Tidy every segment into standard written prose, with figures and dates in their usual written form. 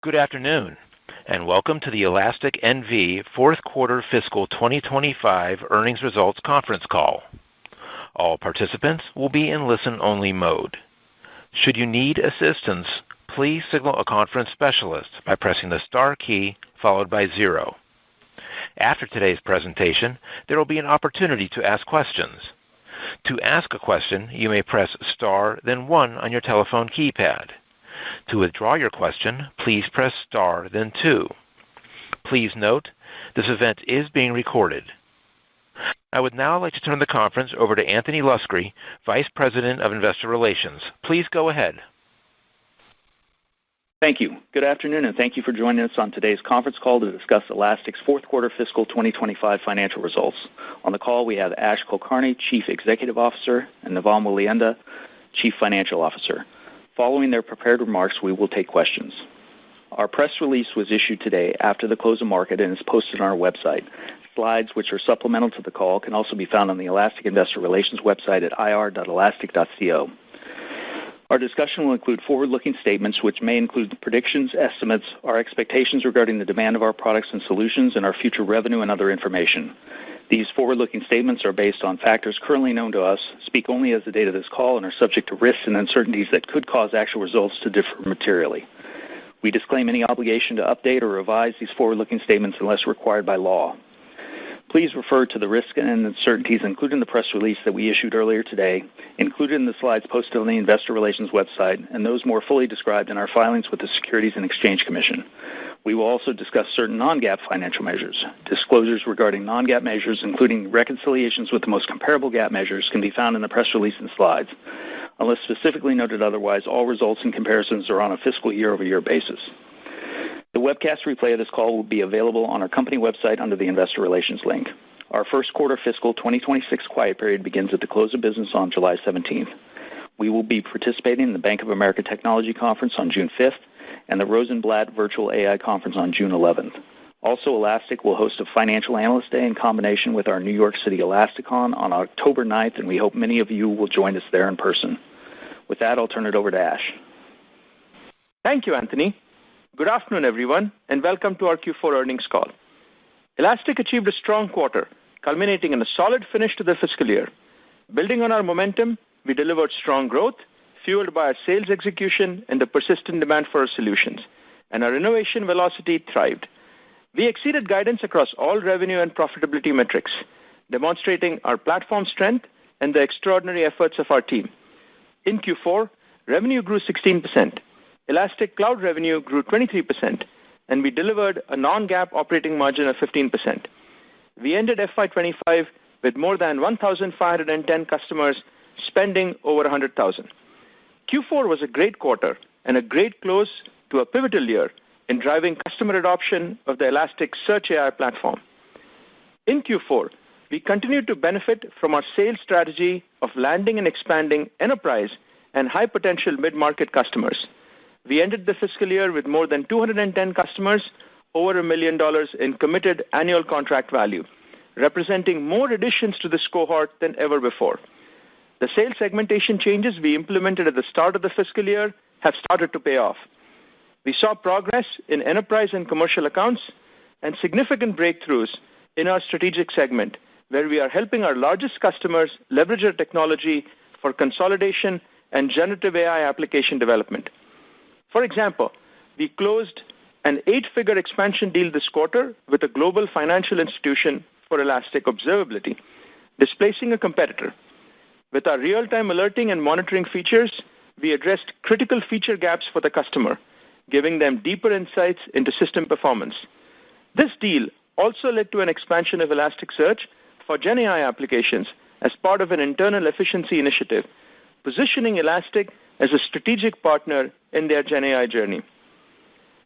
Good afternoon, and welcome to the Elastic NV fourth quarter fiscal 2025 earnings results conference call. All participants will be in listen-only mode. Should you need assistance, please signal a conference specialist by pressing the star key followed by 0. After today's presentation, there will be an opportunity to ask questions. To ask a question, you may press star, then 1 on your telephone keypad. To withdraw your question, please press star, then 2. Please note, this event is being recorded. I would now like to turn the conference over to Anthony Luscri, Vice President of Investor Relations. Please go ahead. Thank you. Good afternoon, and thank you for joining us on today's conference call to discuss Elastic's fourth quarter fiscal 2025 financial results. On the call, we have Ash Kulkarni, Chief Executive Officer, and Navam Welianda, Chief Financial Officer. Following their prepared remarks, we will take questions. Our press release was issued today after the close of market and is posted on our website. Slides, which are supplemental to the call, can also be found on the Elastic Investor Relations website at ir.elastic.co. Our discussion will include forward-looking statements, which may include predictions, estimates, our expectations regarding the demand of our products and solutions, and our future revenue and other information. These forward-looking statements are based on factors currently known to us, speak only as the date of this call, and are subject to risks and uncertainties that could cause actual results to differ materially. We disclaim any obligation to update or revise these forward-looking statements unless required by law. Please refer to the risks and uncertainties included in the press release that we issued earlier today, included in the slides posted on the Investor Relations website, and those more fully described in our filings with the Securities and Exchange Commission. We will also discuss certain non-GAAP financial measures. Disclosures regarding non-GAAP measures, including reconciliations with the most comparable GAAP measures, can be found in the press release and slides. Unless specifically noted otherwise, all results and comparisons are on a fiscal year-over-year basis. The webcast replay of this call will be available on our company website under the Investor Relations link. Our first quarter fiscal 2026 quiet period begins at the close of business on July 17th. We will be participating in the Bank of America Technology Conference on June 5th and the Rosenblatt Virtual AI Conference on June 11th. Also, Elastic will host a Financial Analyst Day in combination with our New York City Elasticon on October 9th, and we hope many of you will join us there in person. With that, I'll turn it over to Ash. Thank you, Anthony. Good afternoon, everyone, and welcome to our Q4 earnings call. Elastic achieved a strong quarter, culminating in a solid finish to the fiscal year. Building on our momentum, we delivered strong growth, fueled by our sales execution and the persistent demand for our solutions, and our innovation velocity thrived. We exceeded guidance across all revenue and profitability metrics, demonstrating our platform strength and the extraordinary efforts of our team. In Q4, revenue grew 16%. Elastic Cloud revenue grew 23%, and we delivered a non-GAAP operating margin of 15%. We ended FY25 with more than 1,510 customers spending over $100,000. Q4 was a great quarter and a great close to a pivotal year in driving customer adoption of the Elasticsearch AI platform. In Q4, we continued to benefit from our sales strategy of landing and expanding enterprise and high-potential mid-market customers. We ended the fiscal year with more than 210 customers, over $1 million in committed annual contract value, representing more additions to this cohort than ever before. The sales segmentation changes we implemented at the start of the fiscal year have started to pay off. We saw progress in enterprise and commercial accounts and significant breakthroughs in our strategic segment, where we are helping our largest customers leverage our technology for consolidation and generative AI application development. For example, we closed an 8-figure expansion deal this quarter with a global financial institution for Elastic Observability, displacing a competitor. With our real-time alerting and monitoring features, we addressed critical feature gaps for the customer, giving them deeper insights into system performance. This deal also led to an expansion of Elasticsearch for GenAI applications as part of an internal efficiency initiative, positioning Elastic as a strategic partner in their GenAI journey.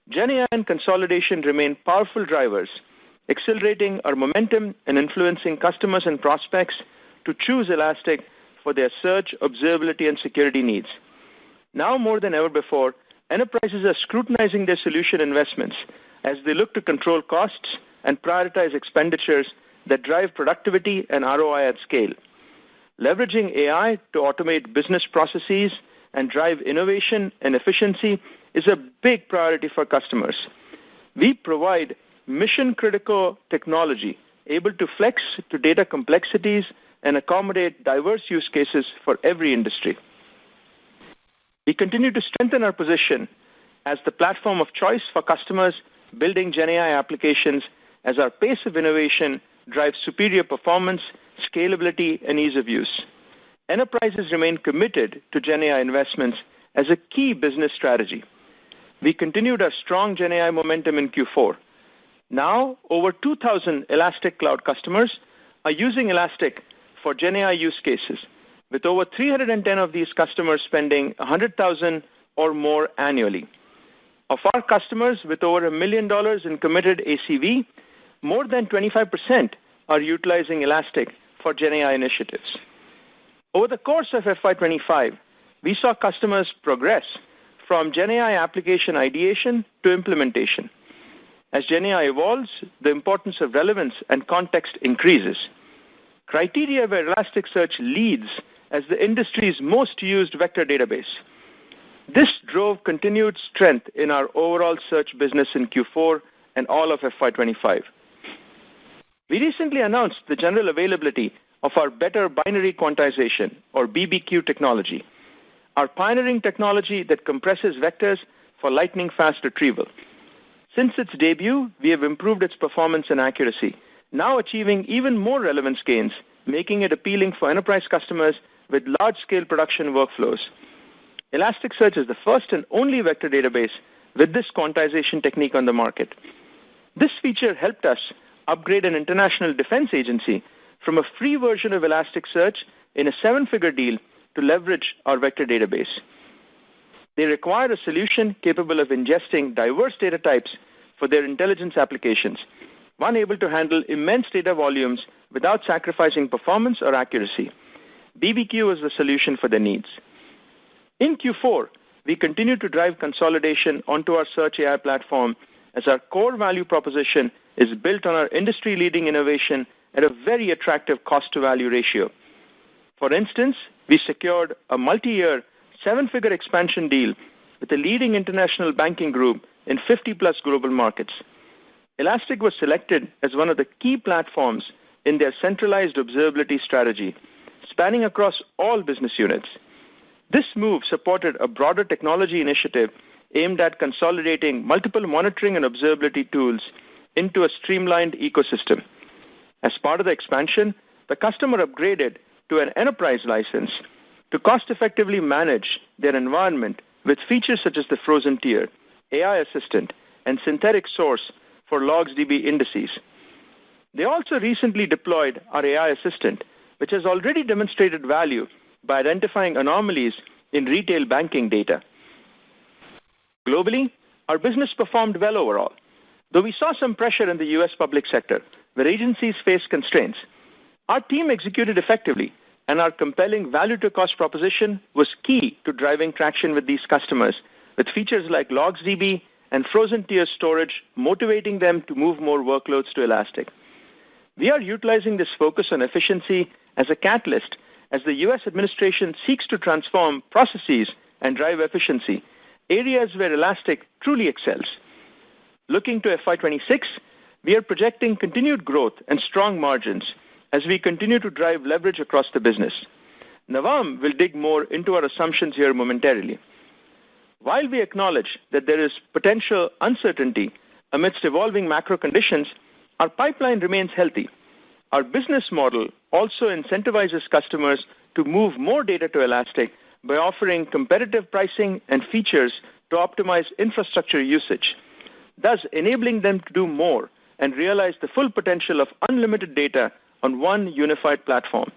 GenAI and consolidation remain powerful drivers, accelerating our momentum and influencing customers and prospects to choose Elastic for their search, observability, and security needs. Now more than ever before, enterprises are scrutinizing their solution investments as they look to control costs and prioritize expenditures that drive productivity and ROI at scale. Leveraging AI to automate business processes and drive innovation and efficiency is a big priority for customers. We provide mission-critical technology able to flex to data complexities and accommodate diverse use cases for every industry. We continue to strengthen our position as the platform of choice for customers building GenAI applications as our pace of innovation drives superior performance, scalability, and ease of use. Enterprises remain committed to GenAI investments as a key business strategy. We continued our strong GenAI momentum in Q4. Now, over 2,000 Elastic Cloud customers are using Elastic for GenAI use cases, with over 310 of these customers spending $100,000 or more annually. Of our customers with over $1 million in committed ACV, more than 25% are utilizing Elastic for GenAI initiatives. Over the course of FY25, we saw customers progress from GenAI application ideation to implementation. As GenAI evolves, the importance of relevance and context increases. Criteria where Elasticsearch leads as the industry's most used vector database. This drove continued strength in our overall search business in Q4 and all of FY25. We recently announced the general availability of our better binary quantization, or BBQ technology, our pioneering technology that compresses vectors for lightning-fast retrieval. Since its debut, we have improved its performance and accuracy, now achieving even more relevance gains, making it appealing for enterprise customers with large-scale production workflows. Elasticsearch is the first and only vector database with this quantization technique on the market. This feature helped us upgrade an international defense agency from a free version of Elasticsearch in a 7-figure deal to leverage our vector database. They require a solution capable of ingesting diverse data types for their intelligence applications, one able to handle immense data volumes without sacrificing performance or accuracy. BBQ was the solution for their needs. In Q4, we continue to drive consolidation onto our Search AI platform as our core value proposition is built on our industry-leading innovation at a very attractive cost-to-value ratio. For instance, we secured a multi-year 7-figure expansion deal with a leading international banking group in 50-plus global markets. Elastic was selected as one of the key platforms in their centralized observability strategy, spanning across all business units. This move supported a broader technology initiative aimed at consolidating multiple monitoring and observability tools into a streamlined ecosystem. As part of the expansion, the customer upgraded to an enterprise license to cost-effectively manage their environment with features such as the frozen tier, AI assistant, and synthetic source for LogsDB indices. They also recently deployed our AI assistant, which has already demonstrated value by identifying anomalies in retail banking data. Globally, our business performed well overall, though we saw some pressure in the U.S. public sector, where agencies faced constraints. Our team executed effectively, and our compelling value-to-cost proposition was key to driving traction with these customers, with features like LogsDB and frozen tier storage motivating them to move more workloads to Elastic. We are utilizing this focus on efficiency as a catalyst as the U.S. administration seeks to transform processes and drive efficiency, areas where Elastic truly excels. Looking to FY26, we are projecting continued growth and strong margins as we continue to drive leverage across the business. Navam will dig more into our assumptions here momentarily. While we acknowledge that there is potential uncertainty amidst evolving macro conditions, our pipeline remains healthy. Our business model also incentivizes customers to move more data to Elastic by offering competitive pricing and features to optimize infrastructure usage, thus enabling them to do more and realize the full potential of unlimited data on one unified platform.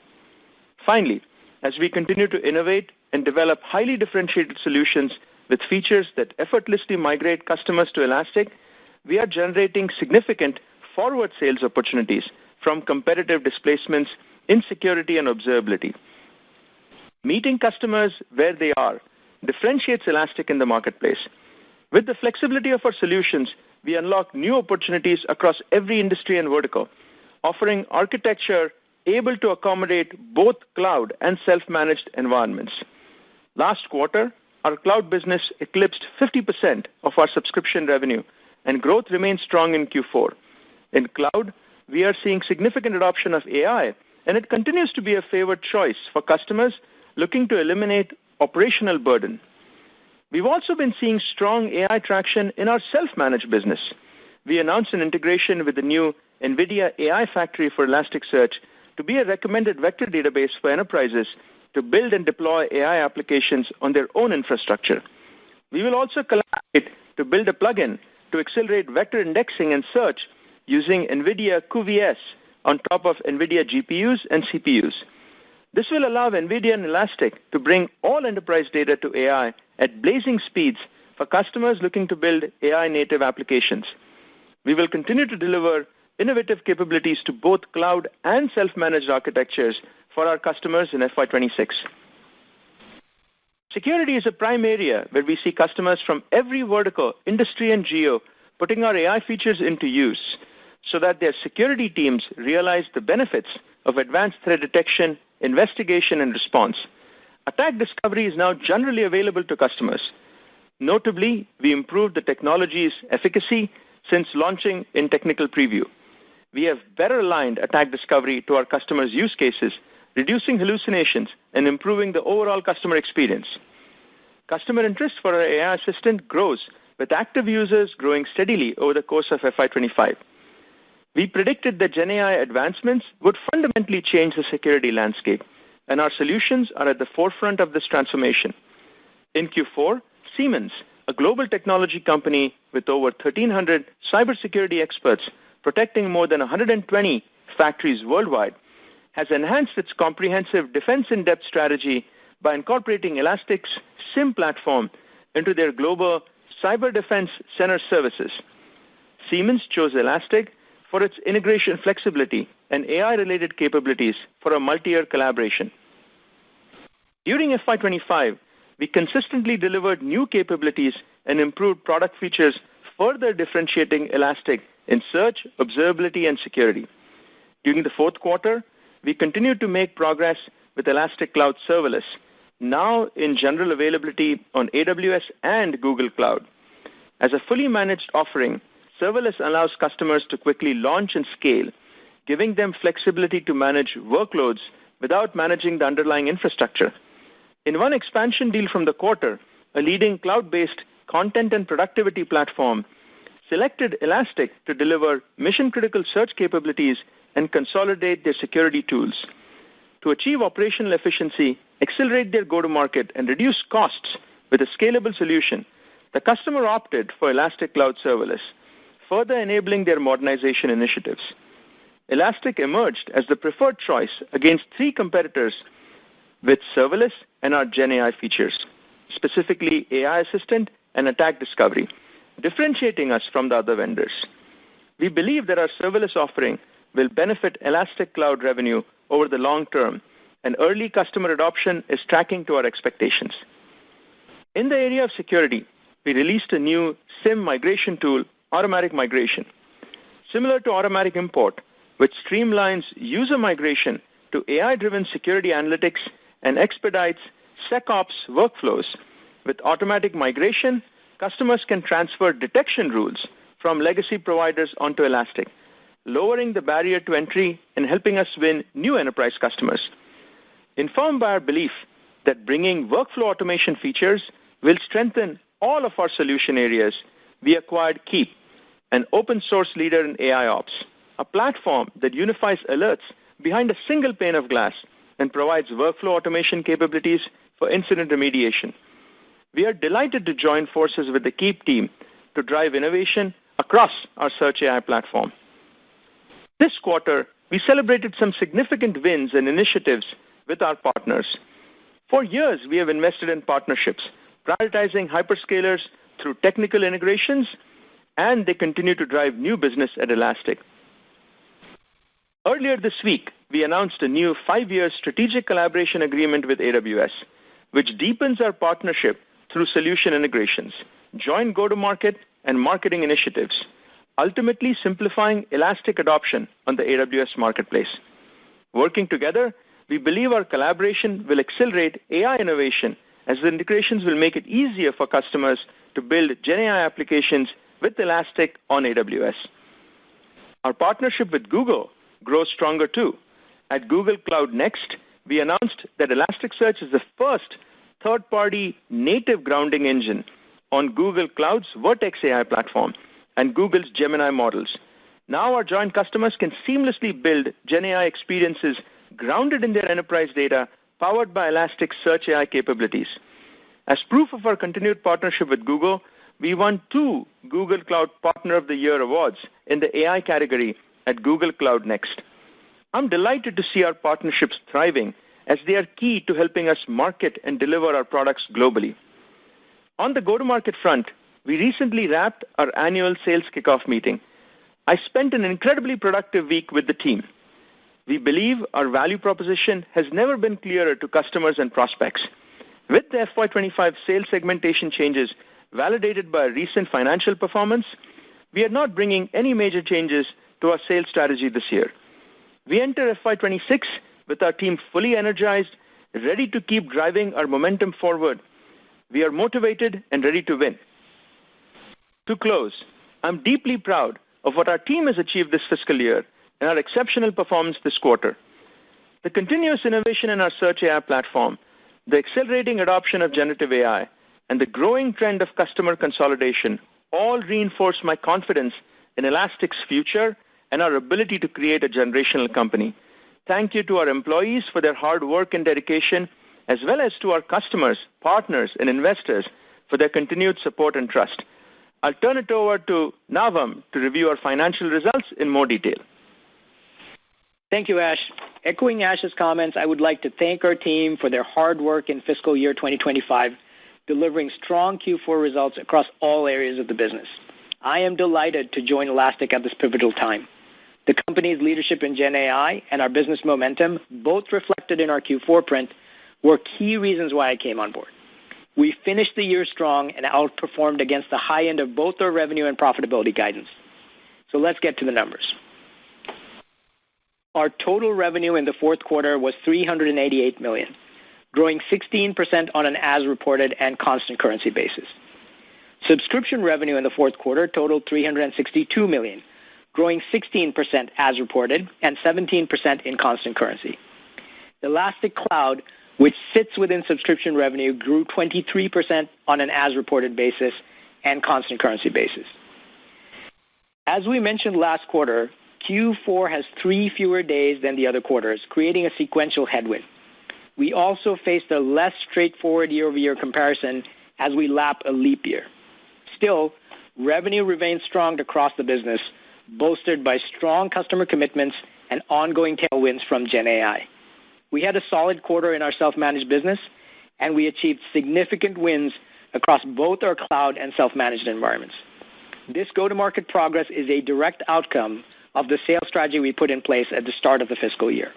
Finally, as we continue to innovate and develop highly differentiated solutions with features that effortlessly migrate customers to Elastic, we are generating significant forward sales opportunities from competitive displacements in security and observability. Meeting customers where they are differentiates Elastic in the marketplace. With the flexibility of our solutions, we unlock new opportunities across every industry and vertical, offering architecture able to accommodate both cloud and self-managed environments. Last quarter, our cloud business eclipsed 50% of our subscription revenue, and growth remains strong in Q4. In cloud, we are seeing significant adoption of AI, and it continues to be a favored choice for customers looking to eliminate operational burden. We've also been seeing strong AI traction in our self-managed business. We announced an integration with the new NVIDIA AI Factory for Elasticsearch to be a recommended vector database for enterprises to build and deploy AI applications on their own infrastructure. We will also collaborate to build a plugin to accelerate vector indexing and search using NVIDIA cuVS on top of NVIDIA GPUs and CPUs. This will allow NVIDIA and Elastic to bring all enterprise data to AI at blazing speeds for customers looking to build AI-native applications. We will continue to deliver innovative capabilities to both cloud and self-managed architectures for our customers in FY26. Security is a prime area where we see customers from every vertical, industry, and geo putting our AI features into use so that their security teams realize the benefits of advanced threat detection, investigation, and response. Attack discovery is now generally available to customers. Notably, we improved the technology's efficacy since launching in technical preview. We have better aligned attack discovery to our customers' use cases, reducing hallucinations and improving the overall customer experience. Customer interest for our AI assistant grows, with active users growing steadily over the course of FY25. We predicted that GenAI advancements would fundamentally change the security landscape, and our solutions are at the forefront of this transformation. In Q4, Siemens, a global technology company with over 1,300 cybersecurity experts protecting more than 120 factories worldwide, has enhanced its comprehensive defense in-depth strategy by incorporating Elastic's SIM platform into their global cyber defense center services. Siemens chose Elastic for its integration flexibility and AI-related capabilities for a multi-year collaboration. During FY25, we consistently delivered new capabilities and improved product features, further differentiating Elastic in search, observability, and security. During the fourth quarter, we continued to make progress with Elastic Cloud Serverless, now in general availability on AWS and Google Cloud. As a fully managed offering, Serverless allows customers to quickly launch and scale, giving them flexibility to manage workloads without managing the underlying infrastructure. In one expansion deal from the quarter, a leading cloud-based content and productivity platform selected Elastic to deliver mission-critical search capabilities and consolidate their security tools. To achieve operational efficiency, accelerate their go-to-market, and reduce costs with a scalable solution, the customer opted for Elastic Cloud Serverless, further enabling their modernization initiatives. Elastic emerged as the preferred choice against three competitors with Serverless and our GenAI features, specifically AI Assistant and Attack Discovery, differentiating us from the other vendors. We believe that our Serverless offering will benefit Elastic Cloud revenue over the long term, and early customer adoption is tracking to our expectations. In the area of security, we released a new SIM migration tool, Automatic Migration. Similar to Automatic Import, which streamlines user migration to AI-driven security analytics and expedites SecOps workflows. With Automatic Migration, customers can transfer detection rules from legacy providers onto Elastic, lowering the barrier to entry and helping us win new enterprise customers. Informed by our belief that bringing workflow automation features will strengthen all of our solution areas, we acquired Keep, an open-source leader in AIOps, a platform that unifies alerts behind a single pane of glass and provides workflow automation capabilities for incident remediation. We are delighted to join forces with the Keep team to drive innovation across our Search AI platform. This quarter, we celebrated some significant wins and initiatives with our partners. For years, we have invested in partnerships, prioritizing hyperscalers through technical integrations, and they continue to drive new business at Elastic. Earlier this week, we announced a new 5-year strategic collaboration agreement with AWS, which deepens our partnership through solution integrations, joint go-to-market, and marketing initiatives, ultimately simplifying Elastic adoption on the AWS marketplace. Working together, we believe our collaboration will accelerate AI innovation as the integrations will make it easier for customers to build GenAI applications with Elastic on AWS. Our partnership with Google grows stronger too. At Google Cloud Next, we announced that Elasticsearch is the first third-party native grounding engine on Google Cloud's Vertex AI platform and Google's Gemini models. Now our joint customers can seamlessly build GenAI experiences grounded in their enterprise data, powered by Elasticsearch AI capabilities. As proof of our continued partnership with Google, we won 2 Google Cloud Partner of the Year awards in the AI category at Google Cloud Next. I'm delighted to see our partnerships thriving as they are key to helping us market and deliver our products globally. On the go-to-market front, we recently wrapped our annual sales kickoff meeting. I spent an incredibly productive week with the team. We believe our value proposition has never been clearer to customers and prospects. With the FY25 sales segmentation changes validated by recent financial performance, we are not bringing any major changes to our sales strategy this year. We enter FY26 with our team fully energized, ready to keep driving our momentum forward. We are motivated and ready to win. To close, I'm deeply proud of what our team has achieved this fiscal year and our exceptional performance this quarter. The continuous innovation in our Search AI platform, the accelerating adoption of generative AI, and the growing trend of customer consolidation all reinforce my confidence in Elastic's future and our ability to create a generational company. Thank you to our employees for their hard work and dedication, as well as to our customers, partners, and investors for their continued support and trust. I'll turn it over to Navam to review our financial results in more detail. Thank you, Ash. Echoing Ash's comments, I would like to thank our team for their hard work in fiscal year 2025, delivering strong Q4 results across all areas of the business. I am delighted to join Elastic at this pivotal time. The company's leadership in GenAI and our business momentum, both reflected in our Q4 print, were key reasons why I came on board. We finished the year strong and outperformed against the high end of both our revenue and profitability guidance. So let's get to the numbers. Our total revenue in the fourth quarter was $388 million, growing 16% on an as-reported and constant currency basis. Subscription revenue in the fourth quarter totaled $362 million, growing 16% as reported and 17% in constant currency. Elastic Cloud, which sits within subscription revenue, grew 23% on an as-reported basis and constant currency basis. As we mentioned last quarter, Q4 has 3 fewer days than the other quarters, creating a sequential headwind. We also faced a less straightforward year-over-year comparison as we lap a leap year. Still, revenue remains strong across the business, bolstered by strong customer commitments and ongoing tailwinds from GenAI. We had a solid quarter in our self-managed business, and we achieved significant wins across both our cloud and self-managed environments. This go-to-market progress is a direct outcome of the sales strategy we put in place at the start of the fiscal year.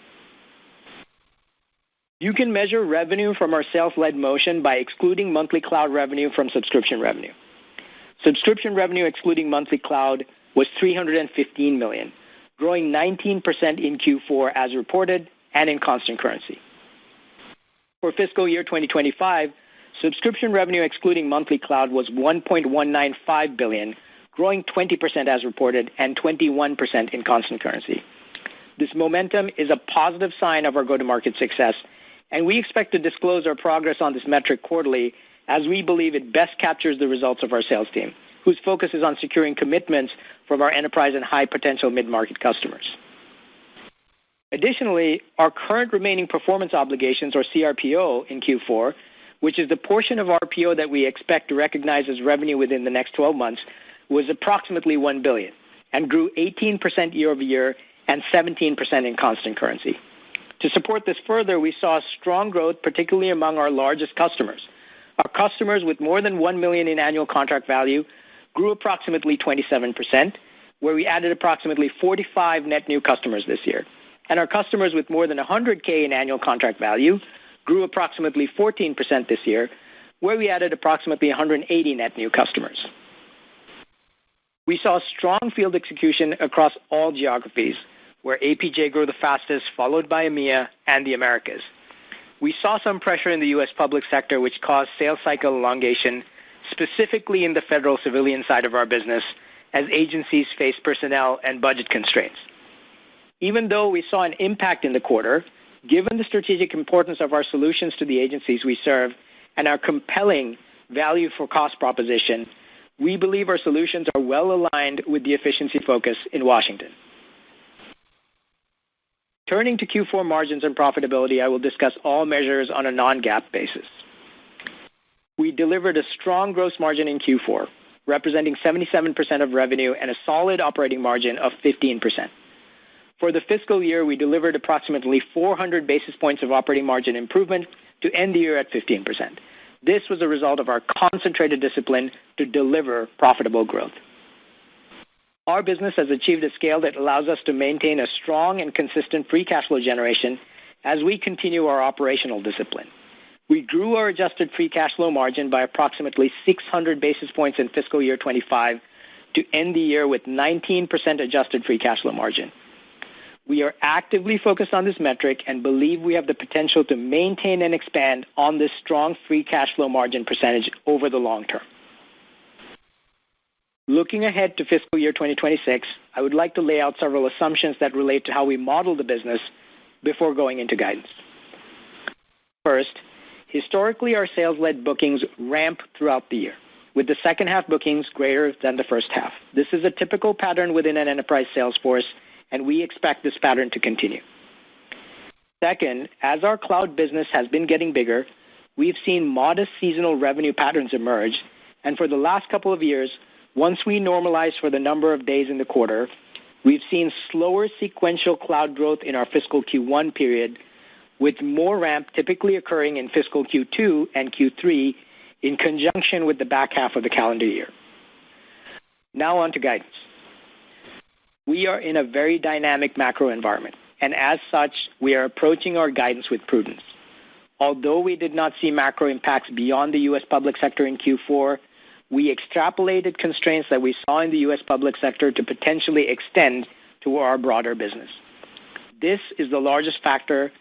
You can measure revenue from our self-led motion by excluding monthly cloud revenue from subscription revenue. Subscription revenue excluding monthly cloud was $315 million, growing 19% in Q4 as reported and in constant currency. For fiscal year 2025, subscription revenue excluding monthly cloud was $1.195 billion, growing 20% as reported and 21% in constant currency. This momentum is a positive sign of our go-to-market success, and we expect to disclose our progress on this metric quarterly as we believe it best captures the results of our sales team, whose focus is on securing commitments from our enterprise and high-potential mid-market customers. Additionally, our current remaining performance obligations, or CRPO, in Q4, which is the portion of RPO that we expect to recognize as revenue within the next 12 months, was approximately $1 billion and grew 18% year-over-year and 17% in constant currency. To support this further, we saw strong growth, particularly among our largest customers. Our customers with more than $1 million in annual contract value grew approximately 27%, where we added approximately 45 net new customers this year. And our customers with more than $100K in annual contract value grew approximately 14% this year, where we added approximately 180 net new customers. We saw strong field execution across all geographies, where APJ grew the fastest, followed by EMEA and the Americas. we saw some pressure in the U.S. public sector, which caused sales cycle elongation, specifically in the federal civilian side of our business, as agencies face personnel and budget constraints. Even though we saw an impact in the quarter, given the strategic importance of our solutions to the agencies we serve and our compelling value for cost proposition, we believe our solutions are well aligned with the efficiency focus in Washington. Turning to Q4 margins and profitability, I will discuss all measures on a non-GAAP basis. We delivered a strong gross margin in Q4, representing 77% of revenue and a solid operating margin of 15%. For the fiscal year, we delivered approximately 400 basis points of operating margin improvement to end the year at 15%. This was a result of our concentrated discipline to deliver profitable growth. Our business has achieved a scale that allows us to maintain a strong and consistent free cash flow generation as we continue our operational discipline. We grew our adjusted free cash flow margin by approximately 600 basis points in fiscal year 25 to end the year with 19% adjusted free cash flow margin. We are actively focused on this metric and believe we have the potential to maintain and expand on this strong free cash flow margin percentage over the long term. Looking ahead to fiscal year 2026, I would like to lay out several assumptions that relate to how we model the business before going into guidance. First, historically, our sales-led bookings ramp throughout the year, with the second half bookings greater than the first half. This is a typical pattern within an enterprise sales force, and we expect this pattern to continue. Second, as our cloud business has been getting bigger, we've seen modest seasonal revenue patterns emerge, and for the last couple of years, once we normalize for the number of days in the quarter, we've seen slower sequential cloud growth in our fiscal Q1 period, with more ramp typically occurring in fiscal Q2 and Q3 in conjunction with the back half of the calendar year. Now on to guidance. We are in a very dynamic macro environment, and as such, we are approaching our guidance with prudence. Although we did not see macro impacts beyond the U.S. public sector in Q4, we extrapolated constraints that we saw in the U.S. public sector to potentially extend to our broader business. This is the largest factor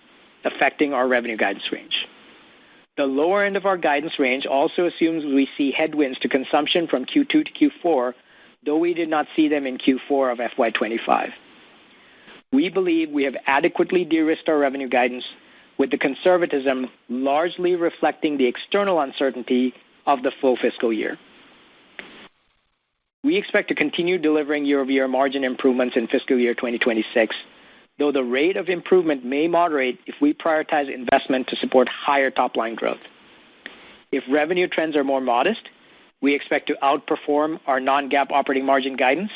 affecting our revenue guidance range. The lower end of our guidance range also assumes we see headwinds to consumption from Q2 to Q4, though we did not see them in Q4 of FY25. We believe we have adequately de-risked our revenue guidance, with the conservatism largely reflecting the external uncertainty of the full fiscal year. We expect to continue delivering year-over-year margin improvements in fiscal year 2026, though the rate of improvement may moderate if we prioritize investment to support higher top-line growth. If revenue trends are more modest, we expect to outperform our non-GAAP operating margin guidance,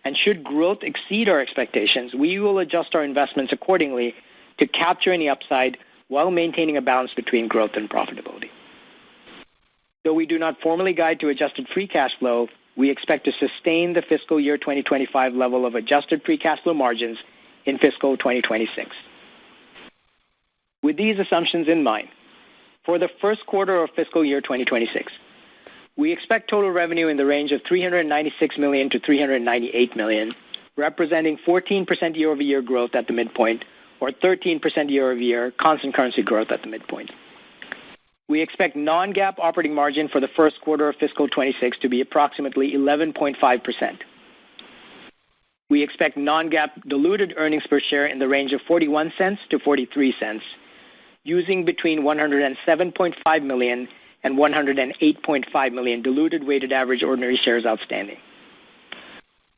and should growth exceed our expectations, we will adjust our investments accordingly to capture any upside while maintaining a balance between growth and profitability. Though we do not formally guide to adjusted free cash flow, we expect to sustain the fiscal year 2025 level of adjusted free cash flow margins in fiscal 2026. With these assumptions in mind, for the first quarter of fiscal year 2026, we expect total revenue in the range of $396 million to $398 million, representing 14% year-over-year growth at the midpoint, or 13% year-over-year constant currency growth at the midpoint. We expect non-GAAP operating margin for the first quarter of fiscal 26 to be approximately 11.5%. We expect non-GAAP diluted earnings per share in the range of 41 cents to 43 cents, using between 107.5 million and 108.5 million diluted weighted average ordinary shares outstanding.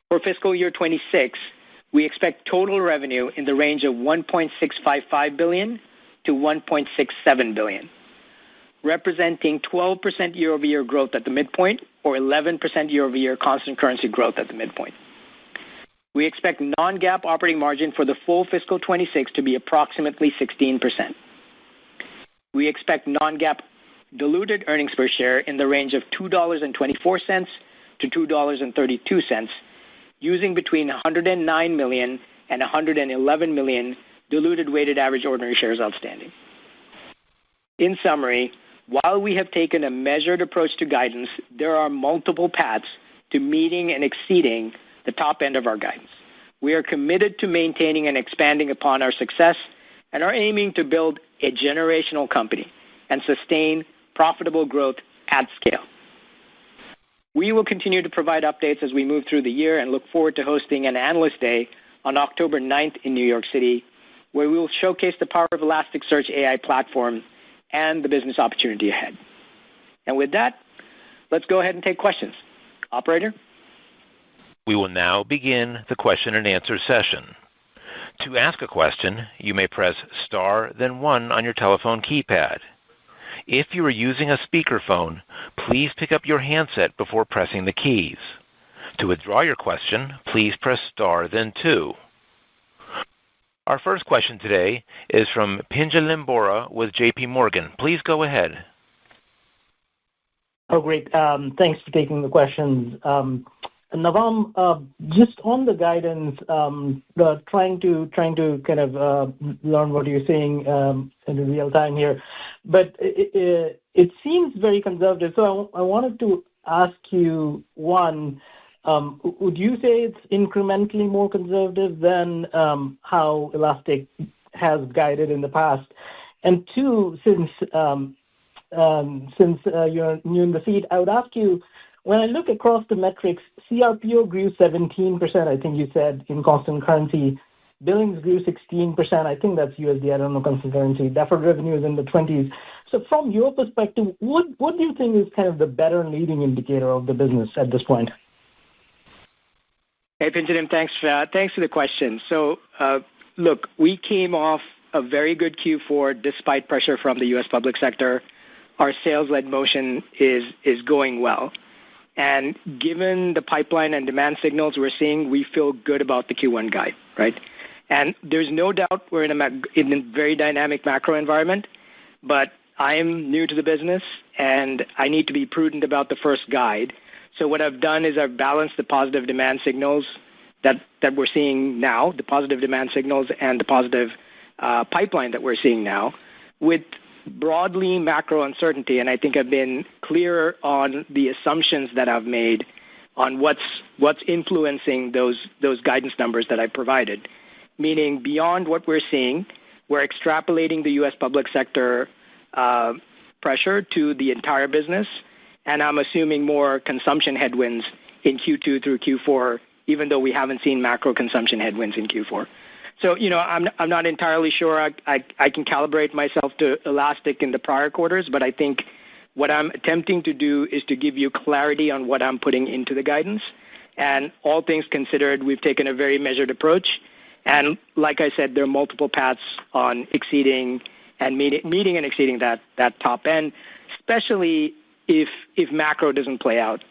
For fiscal year 26, we expect total revenue in the range of $1.655 billion to $1.67 billion, representing 12% year-over-year growth at the midpoint, or 11% year-over-year constant currency growth at the midpoint. We expect non-GAAP operating margin for the full fiscal 26 to be approximately 16%. We expect non-GAAP diluted earnings per share in the range of $2.24 to $2.32, using between 109 million and 111 million diluted weighted average ordinary shares outstanding. In summary, while we have taken a measured approach to guidance, there are multiple paths to meeting and exceeding the top end of our guidance. We are committed to maintaining and expanding upon our success and are aiming to build a generational company and sustain profitable growth at scale. We will continue to provide updates as we move through the year and look forward to hosting an Analyst Day on October 9th in New York City, where we will showcase the power of Elasticsearch AI platform and the business opportunity ahead. And with that, let's go ahead and take questions. Operator? We will now begin the question and answer session. To ask a question, you may press star, then 1 on your telephone keypad. If you are using a speakerphone, please pick up your handset before pressing the keys. To withdraw your question, please press star, then 2. Our first question today is from Pinjalim Bora with JP Morgan. Please go ahead. Oh, great. Thanks for taking the questions. Navam, just on the guidance, trying to kind of learn what you're saying in real time here, but it seems very conservative. So I wanted to ask you, one, would you say it's incrementally more conservative than how Elastic has guided in the past? And two, since you're new in the seat, I would ask you, when I look across the metrics, CRPO grew 17%, I think you said, in constant currency. Billings grew 16%. I think that's USD. I don't know constant currency. Deferred revenue is in the 20s. So from your perspective, what do you think is kind of the better leading indicator of the business at this point? Hey, Pinjalim, thanks for the question. So, look, we came off a very good Q4 despite pressure from the U.S. public sector. Our sales-led motion is going well. And given the pipeline and demand signals we're seeing, we feel good about the Q1 guide, right? And there's no doubt we're in a very dynamic macro environment, but I am new to the business, and I need to be prudent about the first guide. So what I've done is I've balanced the positive demand signals that we're seeing now, the positive demand signals and the positive pipeline that we're seeing now, with broadly macro uncertainty, and I think I've been clear on the assumptions that I've made on what's influencing those guidance numbers that I provided. Meaning, beyond what we're seeing, we're extrapolating the U.S. public sector pressure to the entire business, and I'm assuming more consumption headwinds in Q2 through Q4, even though we haven't seen macro consumption headwinds in Q4. So, I'm not entirely sure I can calibrate myself to Elastic in the prior quarters, but I think what I'm attempting to do is to give you clarity on what I'm putting into the guidance. And all things considered, we've taken a very measured approach. And like I said, there are multiple paths on exceeding and meeting and exceeding that top end, especially if macro doesn't play out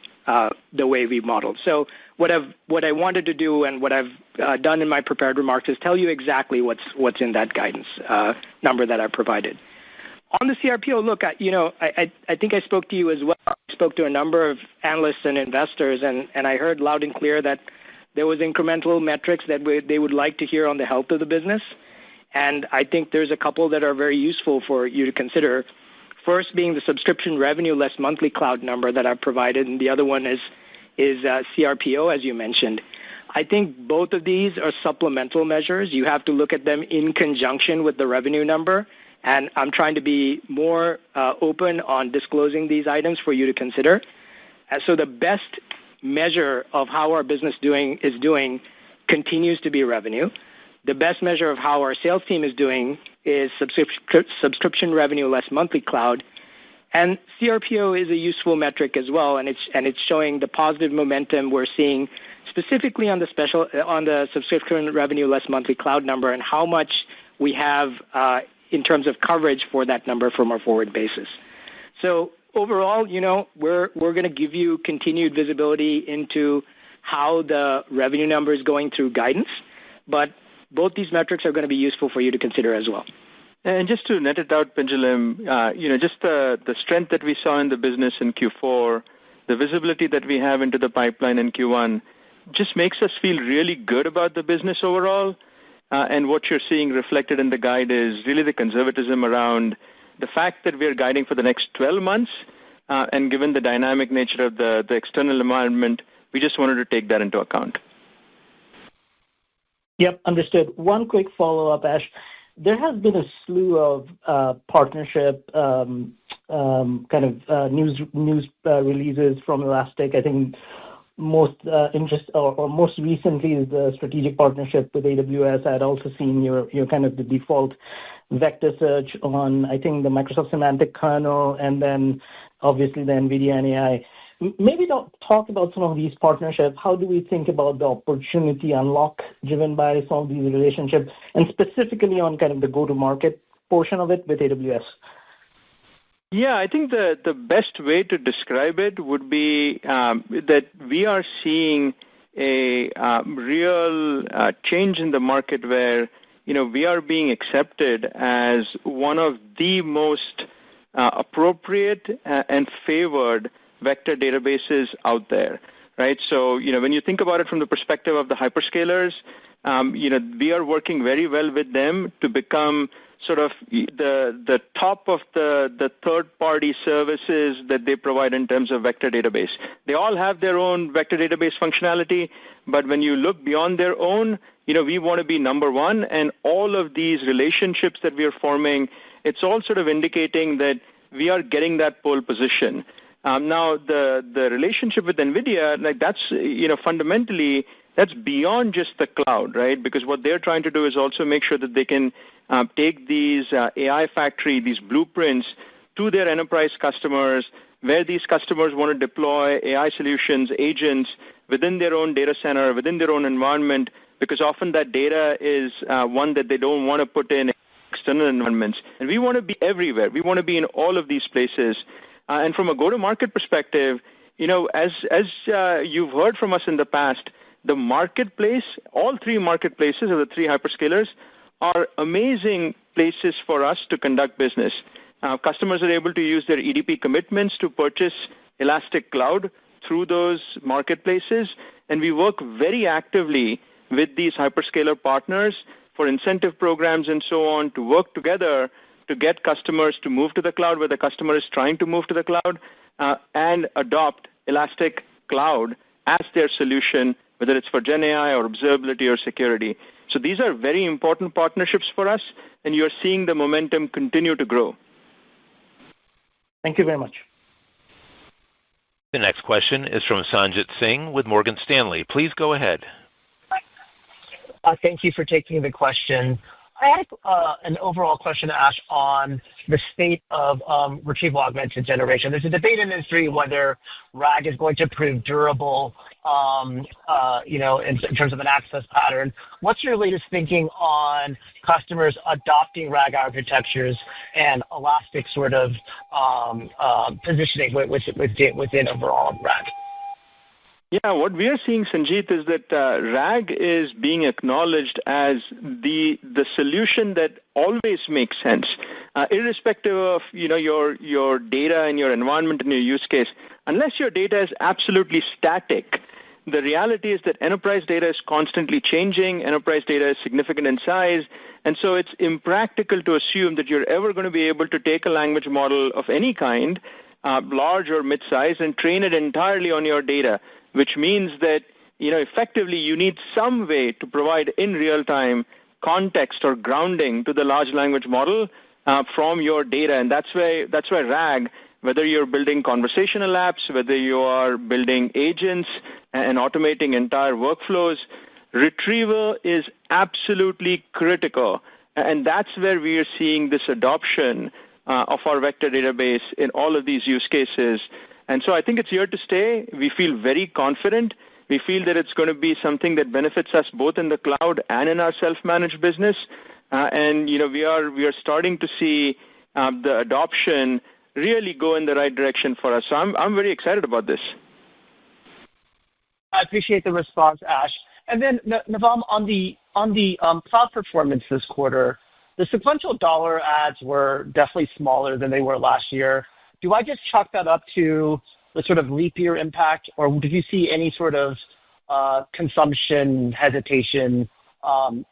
the way we've modeled. So what I wanted to do and what I've done in my prepared remarks is tell you exactly what's in that guidance number that I provided. On the CRPO, look, I think I spoke to you as well. I spoke to a number of analysts and investors, and I heard loud and clear that there was incremental metrics that they would like to hear on the health of the business. And I think there's a couple that are very useful for you to consider. First being the subscription revenue less monthly cloud number that I've provided, and the other one is CRPO, as you mentioned. I think both of these are supplemental measures. You have to look at them in conjunction with the revenue number, and I'm trying to be more open on disclosing these items for you to consider. So the best measure of how our business is doing continues to be revenue. The best measure of how our sales team is doing is subscription revenue less monthly cloud. And CRPO is a useful metric as well, and it's showing the positive momentum we're seeing specifically on the subscription revenue less monthly cloud number and how much we have in terms of coverage for that number from our forward basis. So overall, we're going to give you continued visibility into how the revenue number is going through guidance, but both these metrics are going to be useful for you to consider as well. And just to net it out, Pinjalim, just the strength that we saw in the business in Q4, the visibility that we have into the pipeline in Q1, just makes us feel really good about the business overall. And what you're seeing reflected in the guide is really the conservatism around the fact that we're guiding for the next 12 months. And given the dynamic nature of the external environment, we just wanted to take that into account. Yep, understood. One quick follow-up, Ash. there has been a slew of partnership news releases from Elastic. I think most recently is the strategic partnership with AWS. I had also seen your kind of the default vector search on, I think, the Microsoft Semantic Kernel, and then obviously the NVIDIA and AI. Maybe talk about some of these partnerships. How do we think about the opportunity unlock driven by some of these relationships, and specifically on kind of the go-to-market portion of it with AWS? Yeah, I think the best way to describe it would be that we are seeing a real change in the market where, we are being accepted as one of the most appropriate and favored vector databases out there, right? So, when you think about it from the perspective of the hyperscalers, we are working very well with them to become sort of the top of the third-party services that they provide in terms of vector database. They all have their own vector database functionality, but when you look beyond their own, we want to be number one, and all of these relationships that we are forming, it's all sort of indicating that we are getting that pole position. Now, the relationship with NVIDIA, that's, fundamentally, that's beyond just the cloud, right? Because what they're trying to do is also make sure that they can take these AI factory, these blueprints, to their enterprise customers, where these customers want to deploy AI solutions, agents, within their own data center, within their own environment, because often that data is one that they don't want to put in external environments. And we want to be everywhere. We want to be in all of these places. And from a go-to-market perspective, as you've heard from us in the past, the marketplace, all three marketplaces of the three hyperscalers, are amazing places for us to conduct business. Customers are able to use their EDP commitments to purchase Elastic Cloud through those marketplaces, and we work very actively with these hyperscaler partners for incentive programs and so on to work together to get customers to move to the cloud where the customer is trying to move to the cloud and adopt Elastic Cloud as their solution, whether it's for Gen AI or observability or security. So these are very important partnerships for us, and you're seeing the momentum continue to grow. Thank you very much. The next question is from Sanjit Singh with Morgan Stanley. Please go ahead. Thank you for taking the question. I had an overall question to ask on the state of retrieval augmented generation. There's a debate in the industry whether RAG is going to prove durable, in terms of an access pattern. What's your latest thinking on customers adopting RAG architectures and Elastic sort of positioning within overall RAG? Yeah, what we are seeing, Sanjit, is that RAG is being acknowledged as the solution that always makes sense, irrespective of your data and your environment and your use case. Unless your data is absolutely static, the reality is that enterprise data is constantly changing. Enterprise data is significant in size, and so it's impractical to assume that you're ever going to be able to take a language model of any kind, large or mid-size, and train it entirely on your data, which means that, effectively you need some way to provide in real time context or grounding to the large language model from your data. And that's why RAG, whether you're building conversational apps, whether you are building agents and automating entire workflows, retrieval is absolutely critical. And that's where we are seeing this adoption of our vector database in all of these use cases. And so I think it's here to stay. We feel very confident. We feel that it's going to be something that benefits us both in the cloud and in our self-managed business. We are starting to see the adoption really go in the right direction for us. So I'm very excited about this. I appreciate the response, Ash. And then Navam, on the cloud performance this quarter, the sequential dollar adds were definitely smaller than they were last year. Do I just chalk that up to the sort of leap year impact, or did you see any sort of consumption hesitation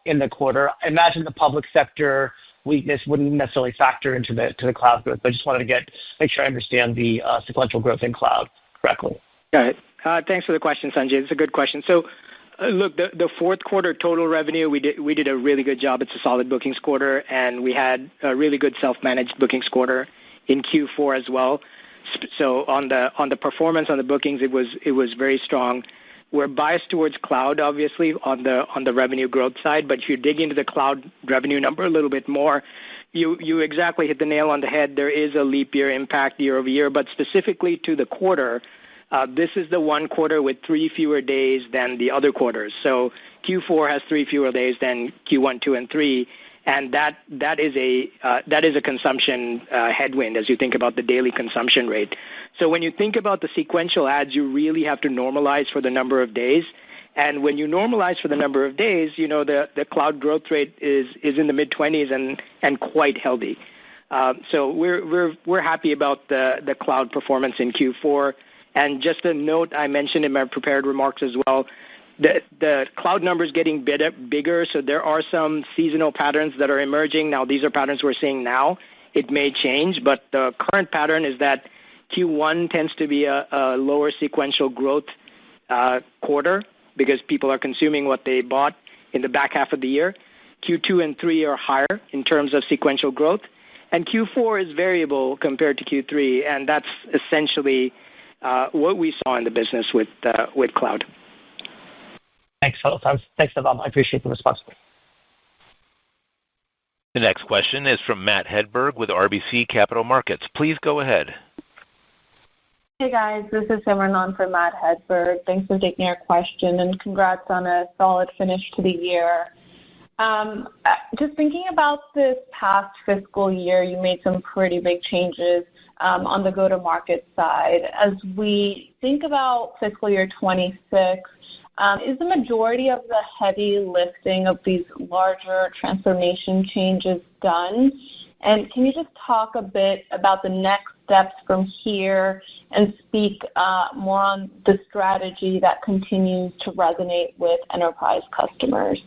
in the quarter? I imagine the public sector weakness wouldn't necessarily factor into the cloud growth, but I just wanted to make sure I understand the sequential growth in cloud correctly. Got it. Thanks for the question, Sanjay. It's a good question. So Look, the fourth quarter total revenue, we did a really good job. It's a solid bookings quarter, and we had a really good self-managed bookings quarter in Q4 as well. So on the performance on the bookings, it was very strong. We're biased towards cloud, obviously, on the revenue growth side. But if you dig into the cloud revenue number a little bit more, you exactly hit the nail on the head. There is a leap year impact year over year, but specifically to the quarter, this is the one quarter with 3 fewer days than the other quarters. So Q4 has 3 fewer days than Q1, 2, and 3, and that is a consumption headwind as you think about the daily consumption rate. So when you think about the sequential adds, you really have to normalize for the number of days. And when you normalize for the number of days, the cloud growth rate is in the mid-20s and quite healthy. So we're happy about the cloud performance in Q4. And just a note I mentioned in my prepared remarks as well, the cloud numbers getting bigger, so there are some seasonal patterns that are emerging. Now, these are patterns we're seeing now. It may change, but the current pattern is that Q1 tends to be a lower sequential growth quarter because people are consuming what they bought in the back half of the year. Q2 and 3 are higher in terms of sequential growth, and Q4 is variable compared to Q3, and that's essentially what we saw in the business with cloud. Thanks, Navam. I appreciate the response. The next question is from Matt Hedberg with RBC Capital Markets. Please go ahead. Hey guys, this is Simran on for Matt Hedberg. Thanks for taking our question and congrats on a solid finish to the year. Just thinking about this past fiscal year, you made some pretty big changes on the go-to-market side. As we think about fiscal year 26, is the majority of the heavy lifting of these larger transformation changes done? And can you just talk a bit about the next steps from here and speak more on the strategy that continues to resonate with enterprise customers?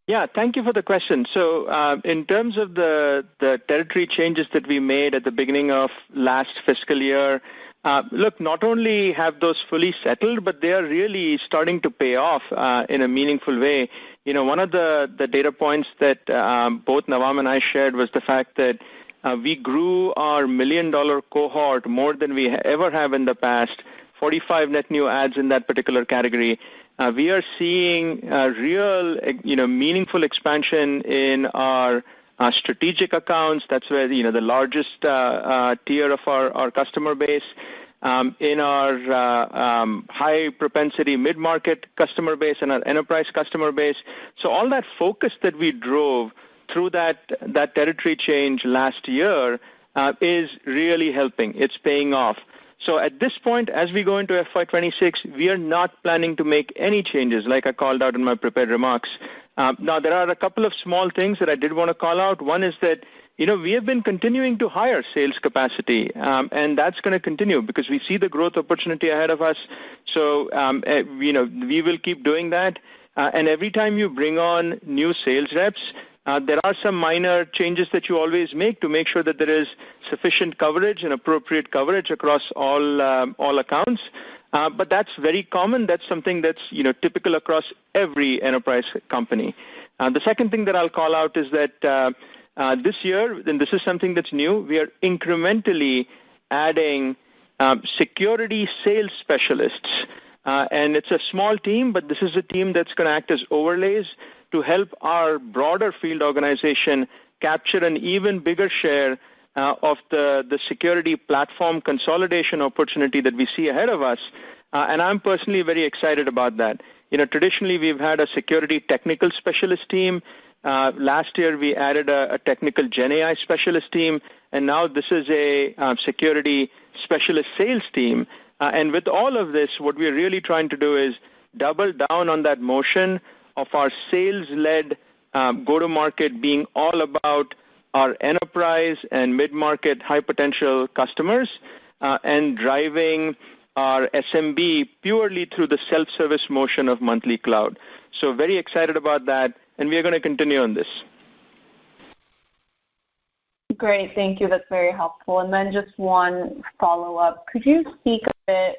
Yeah, thank you for the question. So in terms of the territory changes that we made at the beginning of last fiscal year, look, not only have those fully settled, but they are really starting to pay off in a meaningful way. One of the data points that both Navam and I shared was the fact that we grew our $1 million cohort more than we ever have in the past, 45 net new adds in that particular category. We are seeing real, meaningful expansion in our strategic accounts. That's where, the largest tier of our customer base, in our high propensity mid-market customer base and our enterprise customer base. So all that focus that we drove through that territory change last year is really helping. It's paying off. So at this point, as we go into FY26, we are not planning to make any changes like I called out in my prepared remarks. Now, there are a couple of small things that I did want to call out. One is that, we have been continuing to hire sales capacity, and that's going to continue because we see the growth opportunity ahead of us. So, we will keep doing that. And every time you bring on new sales reps, there are some minor changes that you always make to make sure that there is sufficient coverage and appropriate coverage across all accounts. But that's very common. That's something that's typical across every enterprise company. The second thing that I'll call out is that this year, and this is something that's new, we are incrementally adding security sales specialists. And it's a small team, but this is a team that's going to act as overlays to help our broader field organization capture an even bigger share of the security platform consolidation opportunity that we see ahead of us. And I'm personally very excited about that. Traditionally, we've had a security technical specialist team. Last year, we added a technical Gen AI specialist team, and now this is a security specialist sales team. And with all of this, what we're really trying to do is double down on that motion of our sales-led go-to-market being all about our enterprise and mid-market high-potential customers and driving our SMB purely through the self-service motion of monthly cloud. So very excited about that, and we are going to continue on this. Great, thank you. That's very helpful. And then just one follow-up. Could you speak a bit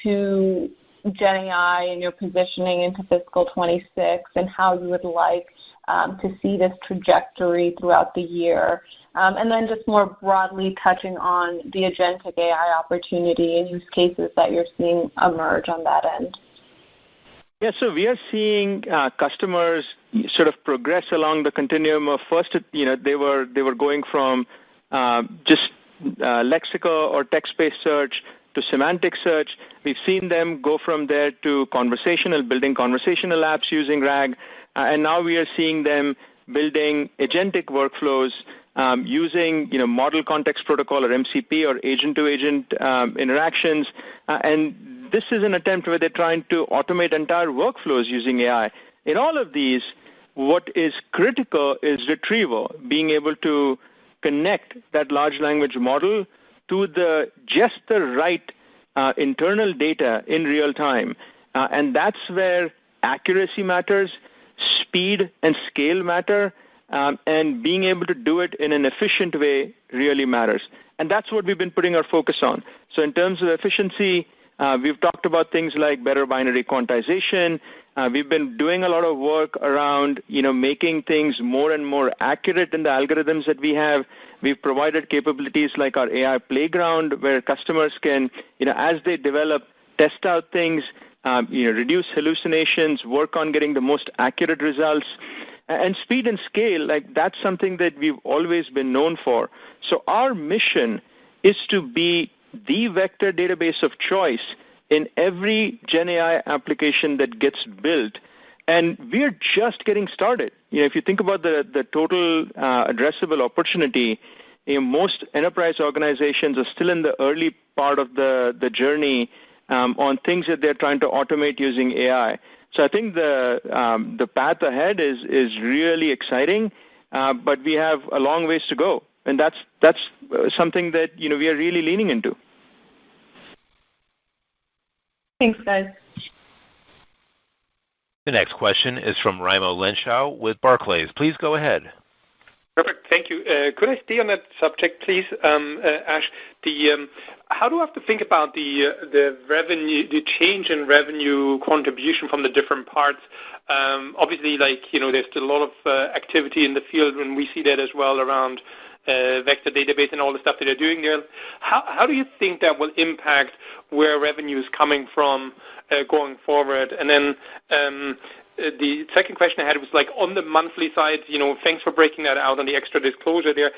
to Gen AI and your positioning into fiscal 26 and how you would like to see this trajectory throughout the year. And then just more broadly touching on the agentic AI opportunity and use cases that you're seeing emerge on that end. Yeah, so we are seeing customers sort of progress along the continuum of first, they were going from just lexical or text-based search to semantic search. We've seen them go from there to building conversational apps using RAG, and now we are seeing them building agentic workflows using model context protocol or MCP or agent-to-agent interactions, and this is an attempt where they're trying to automate entire workflows using AI. In all of these, what is critical is retrieval, being able to connect that large language model to just the right internal data in real time. And that's where accuracy matters, speed and scale matter, and being able to do it in an efficient way really matters. And that's what we've been putting our focus on. So in terms of efficiency, we've talked about things like better binary quantization. We've been doing a lot of work around, making things more and more accurate in the algorithms that we have. We've provided capabilities like our AI playground, where customers can, as they develop, test out things, reduce hallucinations, work on getting the most accurate results. And speed and scale, that's something that we've always been known for. So our mission is to be the vector database of choice in every Gen AI application that gets built. And we're just getting started. If you think about the total addressable opportunity, most enterprise organizations are still in the early part of the journey on things that they're trying to automate using AI. So I think the path ahead is really exciting, but we have a long ways to go. And that's something that we are really leaning into. Thanks, guys. The next question is from Raimo Lenschow with Barclays. Please go ahead. Perfect. Thank you. Could I stay on that subject, please, Ash? How do I have to think about the revenue, the change in revenue contribution from the different parts? Obviously, there's still a lot of activity in the field, and we see that as well around vector database and all the stuff that they're doing there. How do you think that will impact where revenue is coming from going forward? And then the second question I had was on the monthly side, thanks for breaking that out on the extra disclosure there.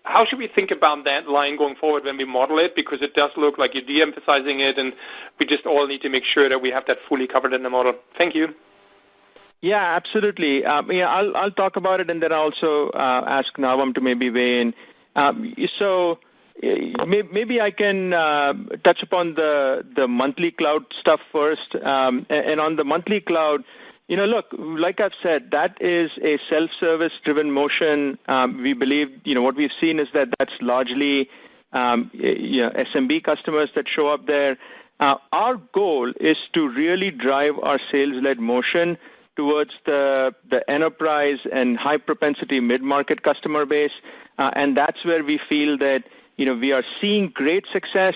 How should we think about that line going forward when we model it? Because it does look like you're de-emphasizing it, and we just all need to make sure that we have that fully covered in the model. Thank you. Yeah, absolutely. I'll talk about it, and then I'll also ask Navam to maybe weigh in. So maybe I can touch upon the monthly cloud stuff first. And on the monthly cloud, look, like I've said, that is a self-service driven motion. We believe, what we've seen is that that's largely, SMB customers that show up there. Our goal is to really drive our sales-led motion towards the enterprise and high propensity mid-market customer base. And that's where we feel that, we are seeing great success.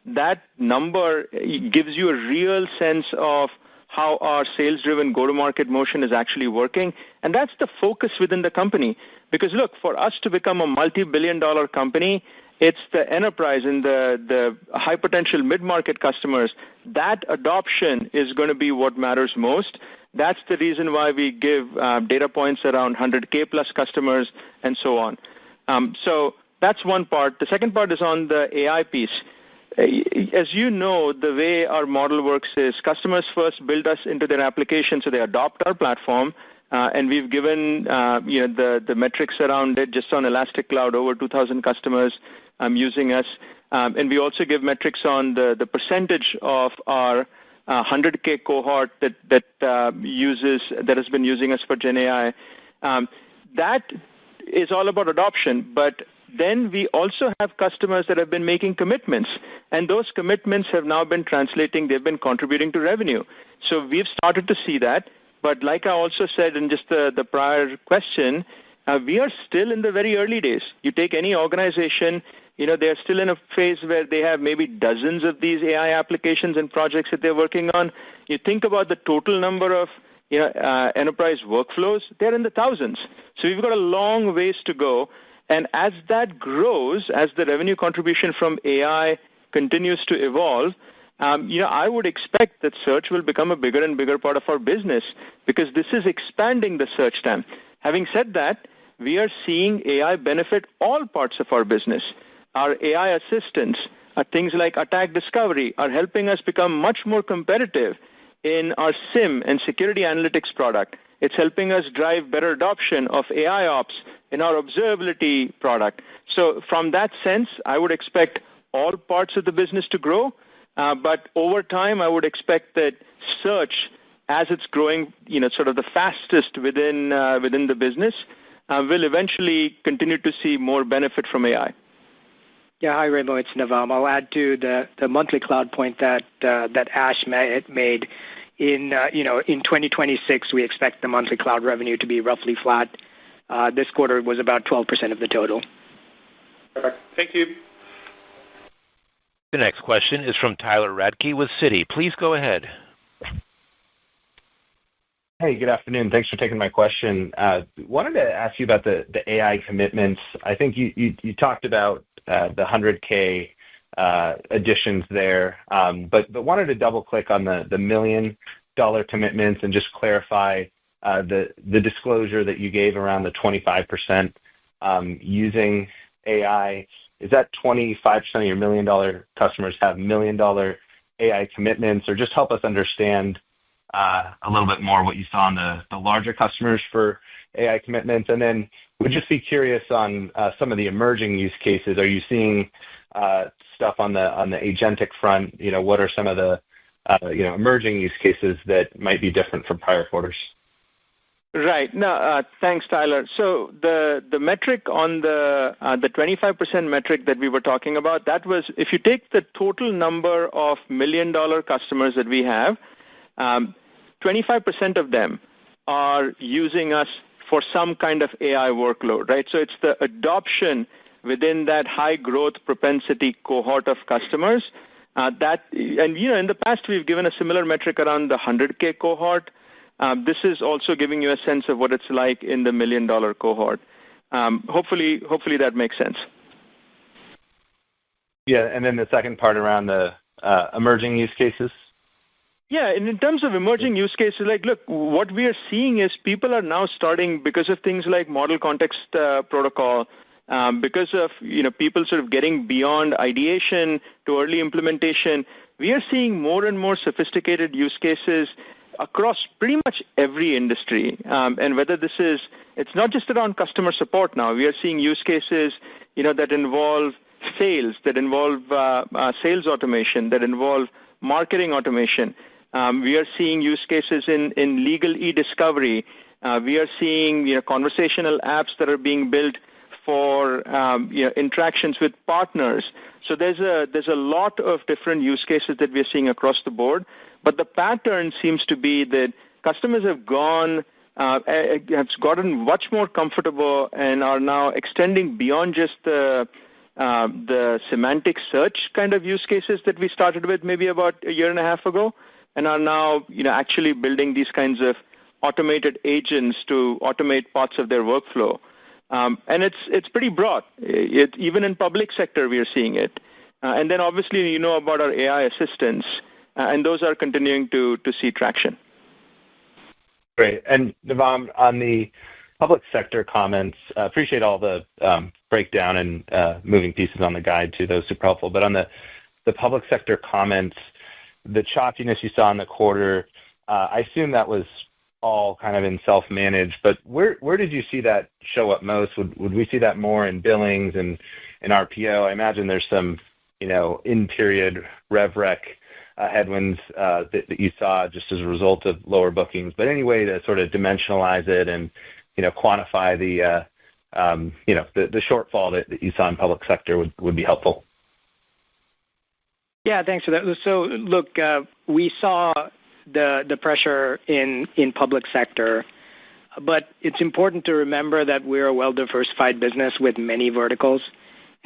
That number gives you a real sense of how our sales-driven go-to-market motion is actually working. And that's the focus within the company. Because look, for us to become a multi-billion-dollar company, it's the enterprise and the high-potential mid-market customers. That adoption is going to be what matters most. That's the reason why we give data points around 100K plus customers and so on. So that's one part. The second part is on the AI piece. As you know, the way our model works is customers first build us into their application, so they adopt our platform, and we've given the metrics around it just on Elastic Cloud, over 2,000 customers using us, and we also give metrics on the percentage of our 100K cohort that has been using us for Gen AI. That is all about adoption, but then we also have customers that have been making commitments, and those commitments have now been translating. They've been contributing to revenue. So we've started to see that. But like I also said in just the prior question, we are still in the very early days. You take any organization, they're still in a phase where they have maybe dozens of these AI applications and projects that they're working on. You think about the total number of enterprise workflows, they're in the thousands. So we've got a long ways to go. And as that grows, as the revenue contribution from AI continues to evolve, I would expect that search will become a bigger and bigger part of our business because this is expanding the search TAM. Having said that, we are seeing AI benefit all parts of our business. Our AI assistants, things like attack discovery, are helping us become much more competitive in our SIM and security analytics product. It's helping us drive better adoption of AI ops in our observability product. So from that sense, I would expect all parts of the business to grow. But over time, I would expect that search, as it's growing, sort of the fastest within the business, will eventually continue to see more benefit from AI. Yeah, hi, Raimo. It's Navam. I'll add to the monthly cloud point that Ash made. In 2026, we expect the monthly cloud revenue to be roughly flat. This quarter was about 12% of the total. Perfect. Thank you. The next question is from Tyler Radke with Citi. Please go ahead. Hey, good afternoon. Thanks for taking my question. Wanted to ask you about the AI commitments. I think you talked about the 100K additions there, but wanted to double click on the $1 million commitments and just clarify the disclosure that you gave around the 25% using AI. Is that 25% of your $1 million customers have $1 million AI commitments, or just help us understand a little bit more what you saw on the larger customers for AI commitments? And then would just be curious on some of the emerging use cases. Are you seeing stuff on the agentic front? What are some of the emerging use cases that might be different from prior quarters? Right. No, thanks, Tyler. So the metric on the 25% metric that we were talking about, that was if you take the total number of $1 million customers that we have, 25% of them are using us for some kind of AI workload, right? So it's the adoption within that high growth propensity cohort of customers. In the past, we've given a similar metric around the 100K cohort. This is also giving you a sense of what it's like in the $1 million cohort. Hopefully that makes sense. Yeah, and then the second part around the emerging use cases. Yeah, and in terms of emerging use cases, look, what we are seeing is people are now starting, because of things like model context protocol, because of people sort of getting beyond ideation to early implementation, we are seeing more and more sophisticated use cases across pretty much every industry. And whether it's not just around customer support now. We are seeing use cases, that involve sales, that involve sales automation, that involve marketing automation. We are seeing use cases in legal e-discovery. We are seeing conversational apps that are being built for interactions with partners. So there's a lot of different use cases that we're seeing across the board. But the pattern seems to be that customers have gotten much more comfortable and are now extending beyond just the semantic search kind of use cases that we started with maybe about a year and a half ago, and are now actually building these kinds of automated agents to automate parts of their workflow. And it's pretty broad. Even in public sector, we are seeing it. And then obviously about our AI assistants, and those are continuing to see traction. Great. And Navam, on the public sector comments, appreciate all the breakdown and moving pieces on the guide too. Those super helpful. But on the public sector comments, the choppiness you saw in the quarter, I assume that was all kind of in self-managed, but where did you see that show up most? Would we see that more in billings and in RPO? I imagine there's some, in-period rev rec headwinds that you saw just as a result of lower bookings. But any way to sort of dimensionalize it and, quantify the shortfall that you saw in public sector would be helpful. Yeah, thanks for that. So look, we saw the pressure in public sector, but it's important to remember that we're a well-diversified business with many verticals.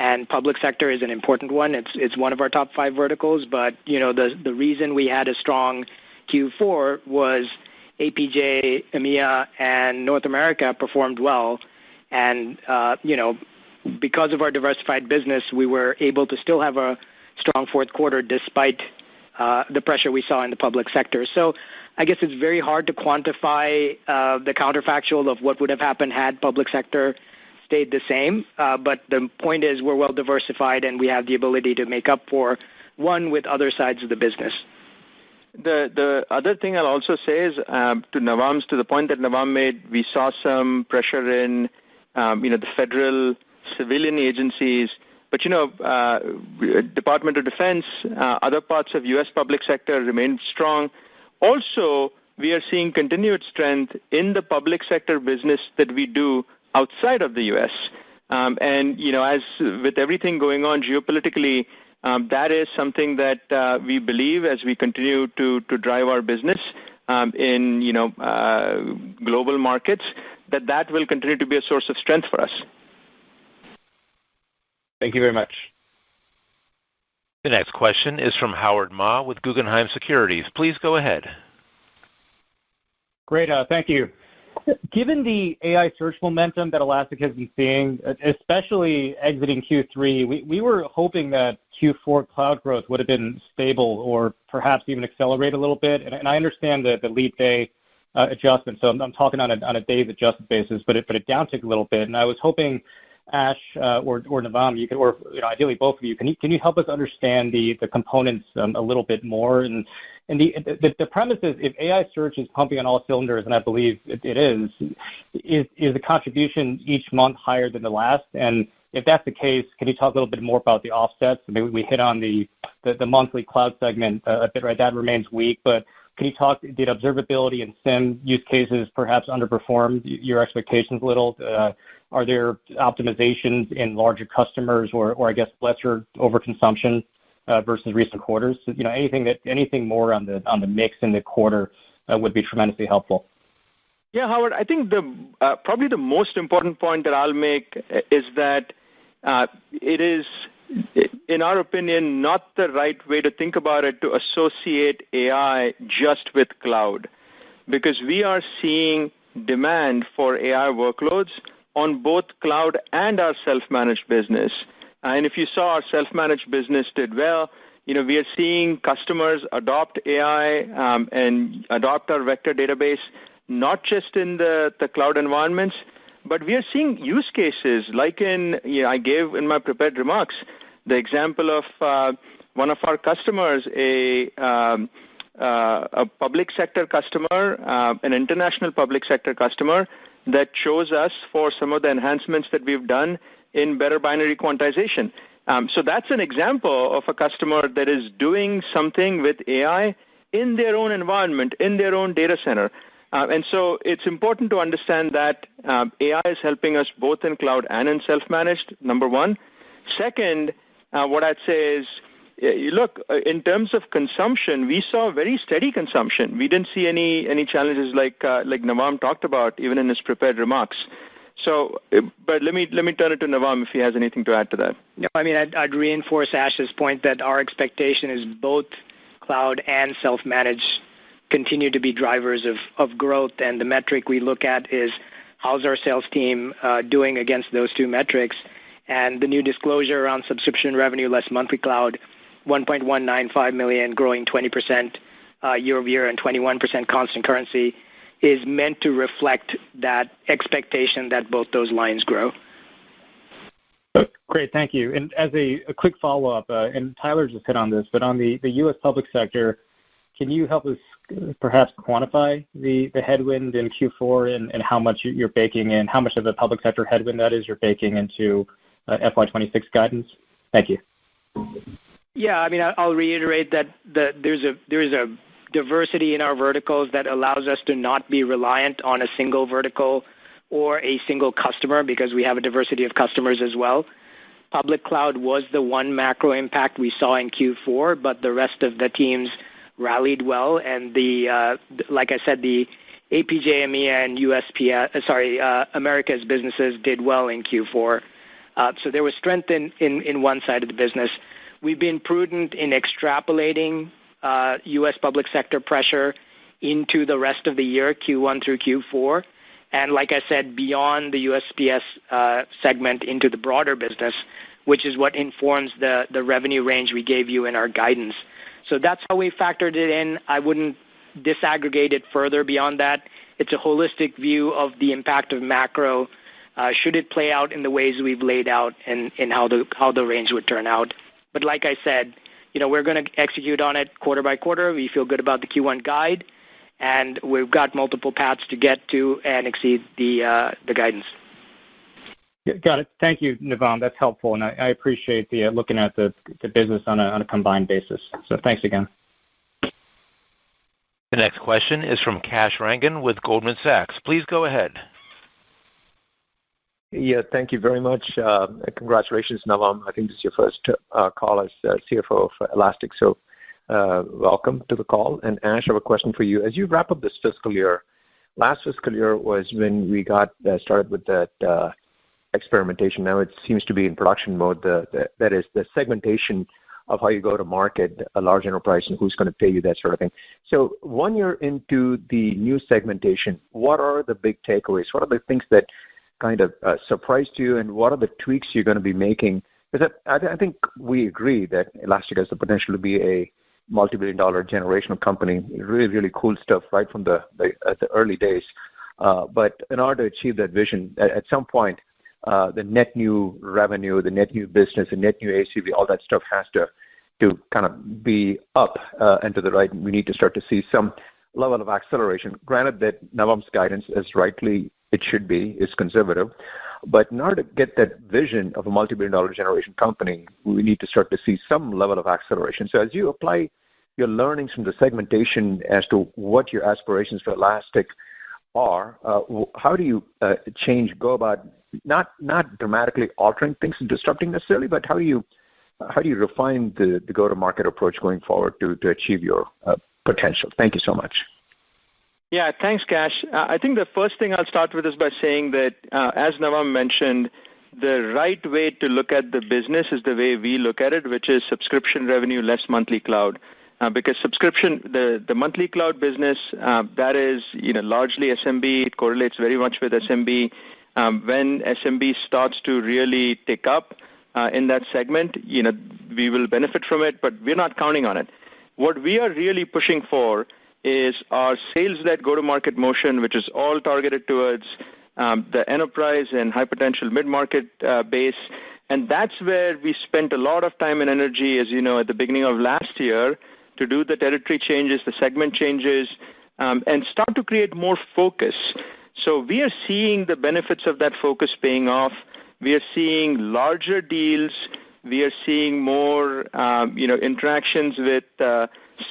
and public sector is an important one. It's one of our top 5 verticals, but the reason we had a strong Q4 was APJ, EMEA, and North America performed well, and because of our diversified business, we were able to still have a strong fourth quarter despite the pressure we saw in the public sector. So I guess it's very hard to quantify the counterfactual of what would have happened had public sector stayed the same. But the point is we're well diversified and we have the ability to make up for one with other sides of the business. The other thing I'll also say is to the point that Navam made, we saw some pressure in the federal civilian agencies, but Department of Defense, other parts of U.S. public sector remained strong. Also, we are seeing continued strength in the public sector business that we do outside of the U.S. As with everything going on geopolitically, that is something that we believe as we continue to drive our business in global markets, that will continue to be a source of strength for us. Thank you very much. The next question is from Howard Ma with Guggenheim Securities. Please go ahead. Great, thank you. Given the AI search momentum that Elastic has been seeing, especially exiting Q3, we were hoping that Q4 cloud growth would have been stable or perhaps even accelerate a little bit. And I understand the leap day adjustment, so I'm talking on a days adjusted basis, but it downticked a little bit. And I was hoping Ash or Navam, you could, or ideally both of you, can you help us understand the components a little bit more? And the premise is if AI search is pumping on all cylinders, and I believe it is the contribution each month higher than the last? And if that's the case, can you talk a little bit more about the offsets? Maybe we hit on the monthly cloud segment a bit, right? That remains weak, but can you talk, did observability and SIEM use cases perhaps underperform your expectations a little? Are there optimizations in larger customers or I guess lesser overconsumption versus recent quarters? Anything more on the mix in the quarter would be tremendously helpful. Yeah, Howard, I think probably the most important point that I'll make is that it is, in our opinion, not the right way to think about it to associate AI just with cloud, because we are seeing demand for AI workloads on both cloud and our self-managed business. And if you saw our self-managed business did well, we are seeing customers adopt AI and adopt our vector database, not just in the cloud environments, but we are seeing use cases like I gave in my prepared remarks, the example of one of our customers, a public sector customer, an international public sector customer that chose us for some of the enhancements that we've done in better binary quantization. So that's an example of a customer that is doing something with AI in their own environment, in their own data center. And so it's important to understand that AI is helping us both in cloud and in self-managed, number one. Second, what I'd say is, look, in terms of consumption, we saw very steady consumption. We didn't see any challenges like Navam talked about, even in his prepared remarks. So, but let me turn it to Navam if he has anything to add to that. No, I mean, I'd reinforce Ash's point that our expectation is both cloud and self-managed continue to be drivers of growth, and the metric we look at is how's our sales team doing against those two metrics. And the new disclosure around subscription revenue less monthly cloud, $1.195 million, growing 20% year over year and 21% constant currency, is meant to reflect that expectation that both those lines grow. Great, thank you. And as a quick follow-up, and Tyler just hit on this, but on the U.S. public sector, can you help us perhaps quantify the headwind in Q4 and how much you're baking in, how much of a public sector headwind that is you're baking into FY26 guidance? Thank you. Yeah, I mean, I'll reiterate that there's a diversity in our verticals that allows us to not be reliant on a single vertical or a single customer because we have a diversity of customers as well. Public cloud was the one macro impact we saw in Q4, but the rest of the teams rallied well, and like I said, the APJ, EMEA, and Americas businesses did well in Q4. So there was strength in one side of the business. We've been prudent in extrapolating U.S. public sector pressure into the rest of the year, Q1 through Q4. And like I said, beyond the USPS segment into the broader business, which is what informs the revenue range we gave you in our guidance. So that's how we factored it in. I wouldn't disaggregate it further beyond that. It's a holistic view of the impact of macro. Should it play out in the ways we've laid out and how the range would turn out. But like I said, we're going to execute on it quarter by quarter. We feel good about the Q1 guide, and we've got multiple paths to get to and exceed the guidance. Yeah, got it. Thank you, Navam. That's helpful, and I appreciate the looking at the business on a combined basis. So thanks again. The next question is from Kash Rangan with Goldman Sachs. Please go ahead. Yeah, thank you very much. Congratulations, Navam. I think this is your first call as CFO of Elastic, so welcome to the call. And Ash, I have a question for you. As you wrap up this fiscal year, last fiscal year was when we got started with that experimentation. Now it seems to be in production mode. That is the segmentation of how you go to market, a large enterprise, and who's going to pay you, that sort of thing. So 1 year into the new segmentation, what are the big takeaways? What are the things that kind of surprised you, and what are the tweaks you're going to be making? Because I think we agree that Elastic has the potential to be a multi-billion-dollar generational company. Really, really cool stuff right from the early days. But in order to achieve that vision, at some point, the net new revenue, the net new business, the net new ACV, all that stuff has to kind of be up and to the right. We need to start to see some level of acceleration. Granted that Navam's guidance, as rightly it should be, is conservative. But in order to get that vision of a multi-billion-dollar generation company, we need to start to see some level of acceleration. So as you apply your learnings from the segmentation as to what your aspirations for Elastic are, how do you go about not dramatically altering things and disrupting necessarily, but how do you refine the go-to-market approach going forward to achieve your potential? Thank you so much. Yeah, thanks, Kash. I think the first thing I'll start with is by saying that, as Navam mentioned, the right way to look at the business is the way we look at it, which is subscription revenue less monthly cloud. Because subscription, the monthly cloud business, that is largely SMB. It correlates very much with SMB. When SMB starts to really tick up in that segment, we will benefit from it, but we're not counting on it. What we are really pushing for is our sales-led go-to-market motion, which is all targeted towards the enterprise and high-potential mid-market base. And that's where we spent a lot of time and energy, as you know, at the beginning of last year to do the territory changes, the segment changes, and start to create more focus. So we are seeing the benefits of that focus paying off. We are seeing larger deals. We are seeing more, interactions with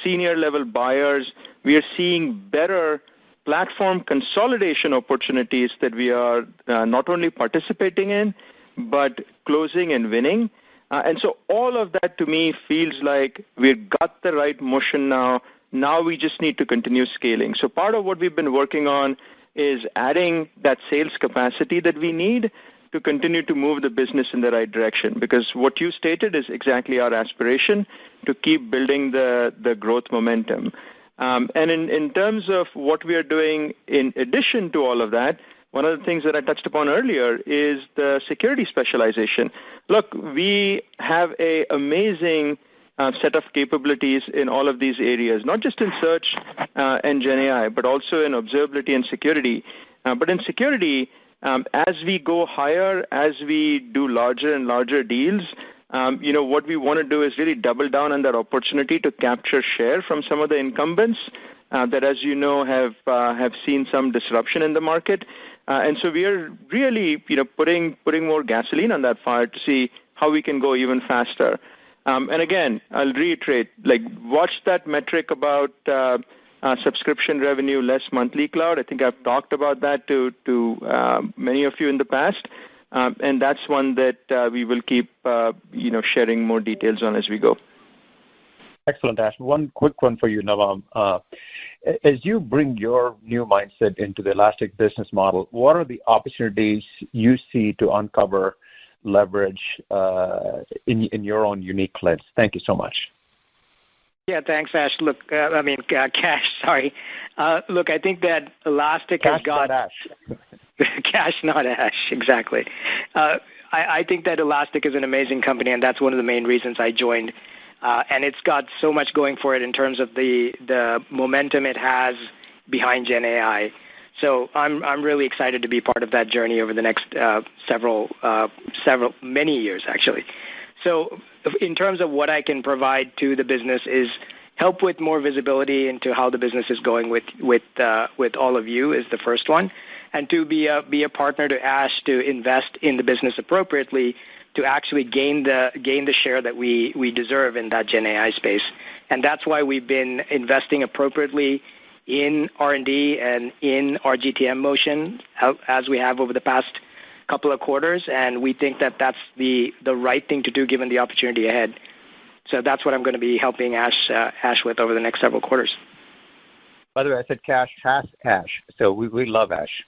senior-level buyers. We are seeing better platform consolidation opportunities that we are not only participating in, but closing and winning. And so all of that, to me, feels like we've got the right motion now. Now we just need to continue scaling. So part of what we've been working on is adding that sales capacity that we need to continue to move the business in the right direction. Because what you stated is exactly our aspiration, to keep building the growth momentum. And in terms of what we are doing in addition to all of that, one of the things that I touched upon earlier is the security specialization. Look, we have an amazing set of capabilities in all of these areas, not just in search and GenAI, but also in observability and security. But in security, as we go higher, as we do larger and larger deals, what we want to do is really double down on that opportunity to capture share from some of the incumbents that, as you know, have seen some disruption in the market. And so we are really, putting more gasoline on that fire to see how we can go even faster. And again, I'll reiterate, watch that metric about subscription revenue less monthly cloud. I think I've talked about that to many of you in the past. And that's one that we will keep, sharing more details on as we go. Excellent, Ash. One quick one for you, Navam. As you bring your new mindset into the Elastic business model, what are the opportunities you see to uncover leverage in your own unique lens? Thank you so much. Yeah, thanks, Ash. Look, Cash, sorry. Look, I think that Elastic has got... Cash, not Ash. Cash, not Ash, exactly. I think that Elastic is an amazing company, and that's one of the main reasons I joined. And it's got so much going for it in terms of the momentum it has behind Gen AI. So I'm really excited to be part of that journey over the next many years, actually. So in terms of what I can provide to the business is help with more visibility into how the business is going with all of you is the first one, and to be a partner to Ash to invest in the business appropriately to actually gain the share that we deserve in that Gen AI space. And that's why we've been investing appropriately in R&D and in our GTM motion as we have over the past couple of quarters, and we think that that's the right thing to do given the opportunity ahead. So that's what I'm going to be helping Ash with over the next several quarters. By the way, I said Cash has Ash, so we love Ash.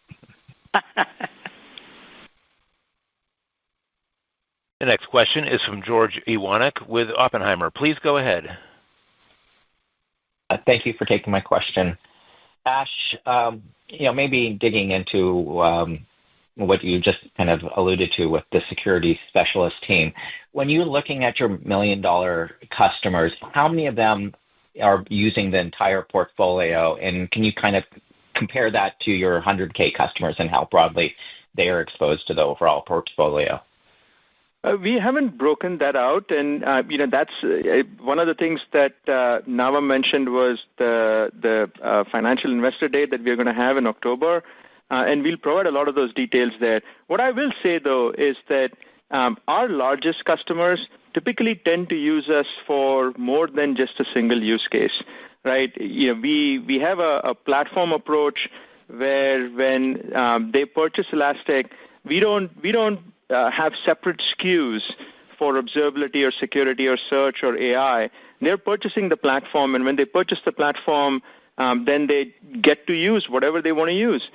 The next question is from George Iwanyc with Oppenheimer. Please go ahead. Thank you for taking my question. Ash, maybe digging into what you just kind of alluded to with the security specialist team. When you're looking at your $1 million customers, how many of them are using the entire portfolio? And can you kind of compare that to your 100K customers and how broadly they are exposed to the overall portfolio? We haven't broken that out, and that's one of the things that Nava mentioned was the financial investor day that we're going to have in October, and we'll provide a lot of those details there. What I will say, though, is that our largest customers typically tend to use us for more than just a single use case, right? We have a platform approach where when they purchase Elastic, we don't have separate SKUs for observability or security or search or AI. They're purchasing the platform, and when they purchase the platform, then they get to use whatever they want to use.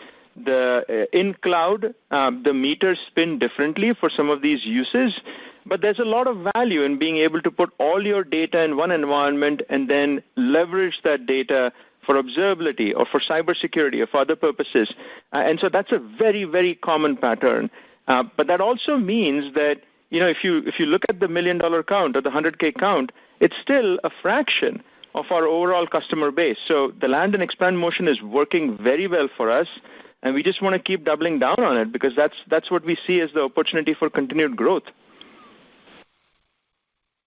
In cloud, the meters spin differently for some of these uses, but there's a lot of value in being able to put all your data in one environment and then leverage that data for observability or for cybersecurity or for other purposes. And so that's a very, very common pattern. But that also means that if you look at the $1 million count or the 100K count, it's still a fraction of our overall customer base. So the land and expand motion is working very well for us, and we just want to keep doubling down on it because that's what we see as the opportunity for continued growth.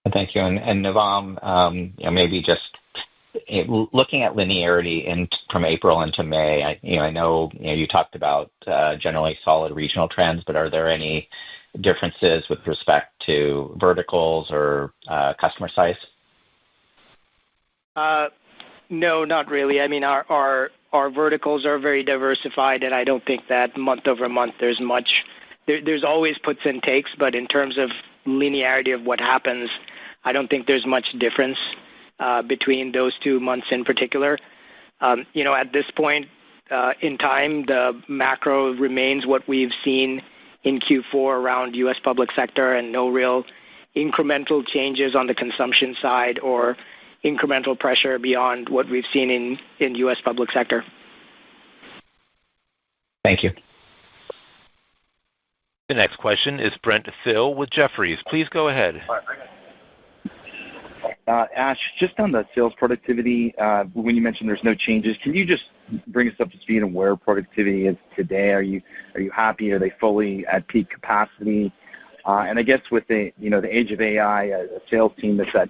Thank you. And Navam, maybe just looking at linearity from April into May, I know you talked about generally solid regional trends, but are there any differences with respect to verticals or customer size? No, not really. I mean, our verticals are very diversified, and I don't think that month over month there's much. There's always puts and takes, but in terms of linearity of what happens, I don't think there's much difference between those 2 months in particular. At this point in time, the macro remains what we've seen in Q4 around U.S. public sector and no real incremental changes on the consumption side or incremental pressure beyond what we've seen in U.S. public sector. Thank you. The next question is Brent Thill with Jefferies. Please go ahead. Ash, just on the sales productivity, when you mentioned there's no changes, can you just bring us up to speed on where productivity is today? Are you happy? Are they fully at peak capacity? And I guess with the age of AI, a sales team that's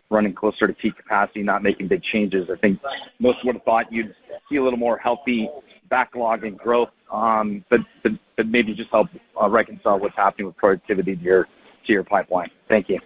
running closer to peak capacity, not making big changes, I think most would have thought you'd see a little more healthy backlog and growth. But maybe just help reconcile what's happening with productivity to your pipeline. Thank you.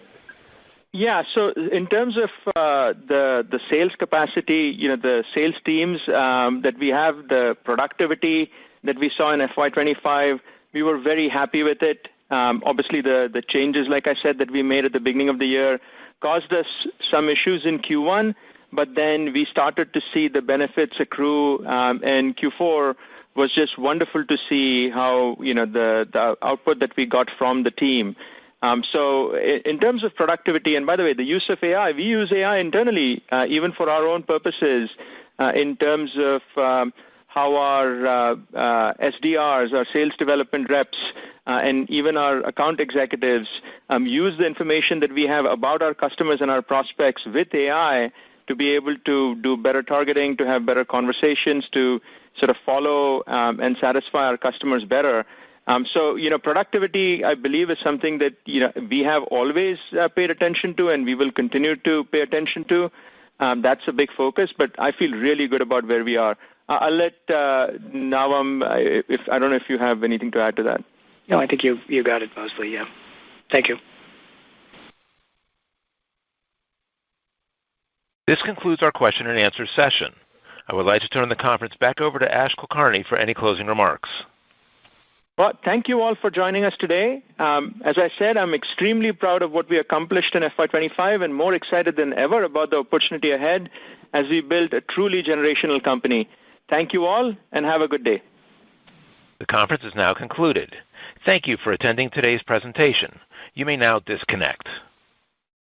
Yeah, so in terms of the sales capacity, the sales teams that we have, the productivity that we saw in FY25, we were very happy with it. Obviously, the changes, like I said, that we made at the beginning of the year caused us some issues in Q1, but then we started to see the benefits accrue in Q4 was just wonderful to see how the output that we got from the team. So in terms of productivity, and by the way, the use of AI, we use AI internally, even for our own purposes, in terms of how our SDRs, our sales development reps, and even our account executives use the information that we have about our customers and our prospects with AI to be able to do better targeting, to have better conversations, to sort of follow and satisfy our customers better. So, productivity, I believe, is something that, we have always paid attention to and we will continue to pay attention to. That's a big focus, but I feel really good about where we are. I'll let Navam, I don't know if you have anything to add to that. No, I think you got it mostly, yeah. Thank you. This concludes our question and answer session. I would like to turn the conference back over to Ash Kulkarni for any closing remarks. Well, thank you all for joining us today. As I said, I'm extremely proud of what we accomplished in FY25 and more excited than ever about the opportunity ahead as we build a truly generational company. Thank you all and have a good day. The conference is now concluded. Thank you for attending today's presentation. You may now disconnect.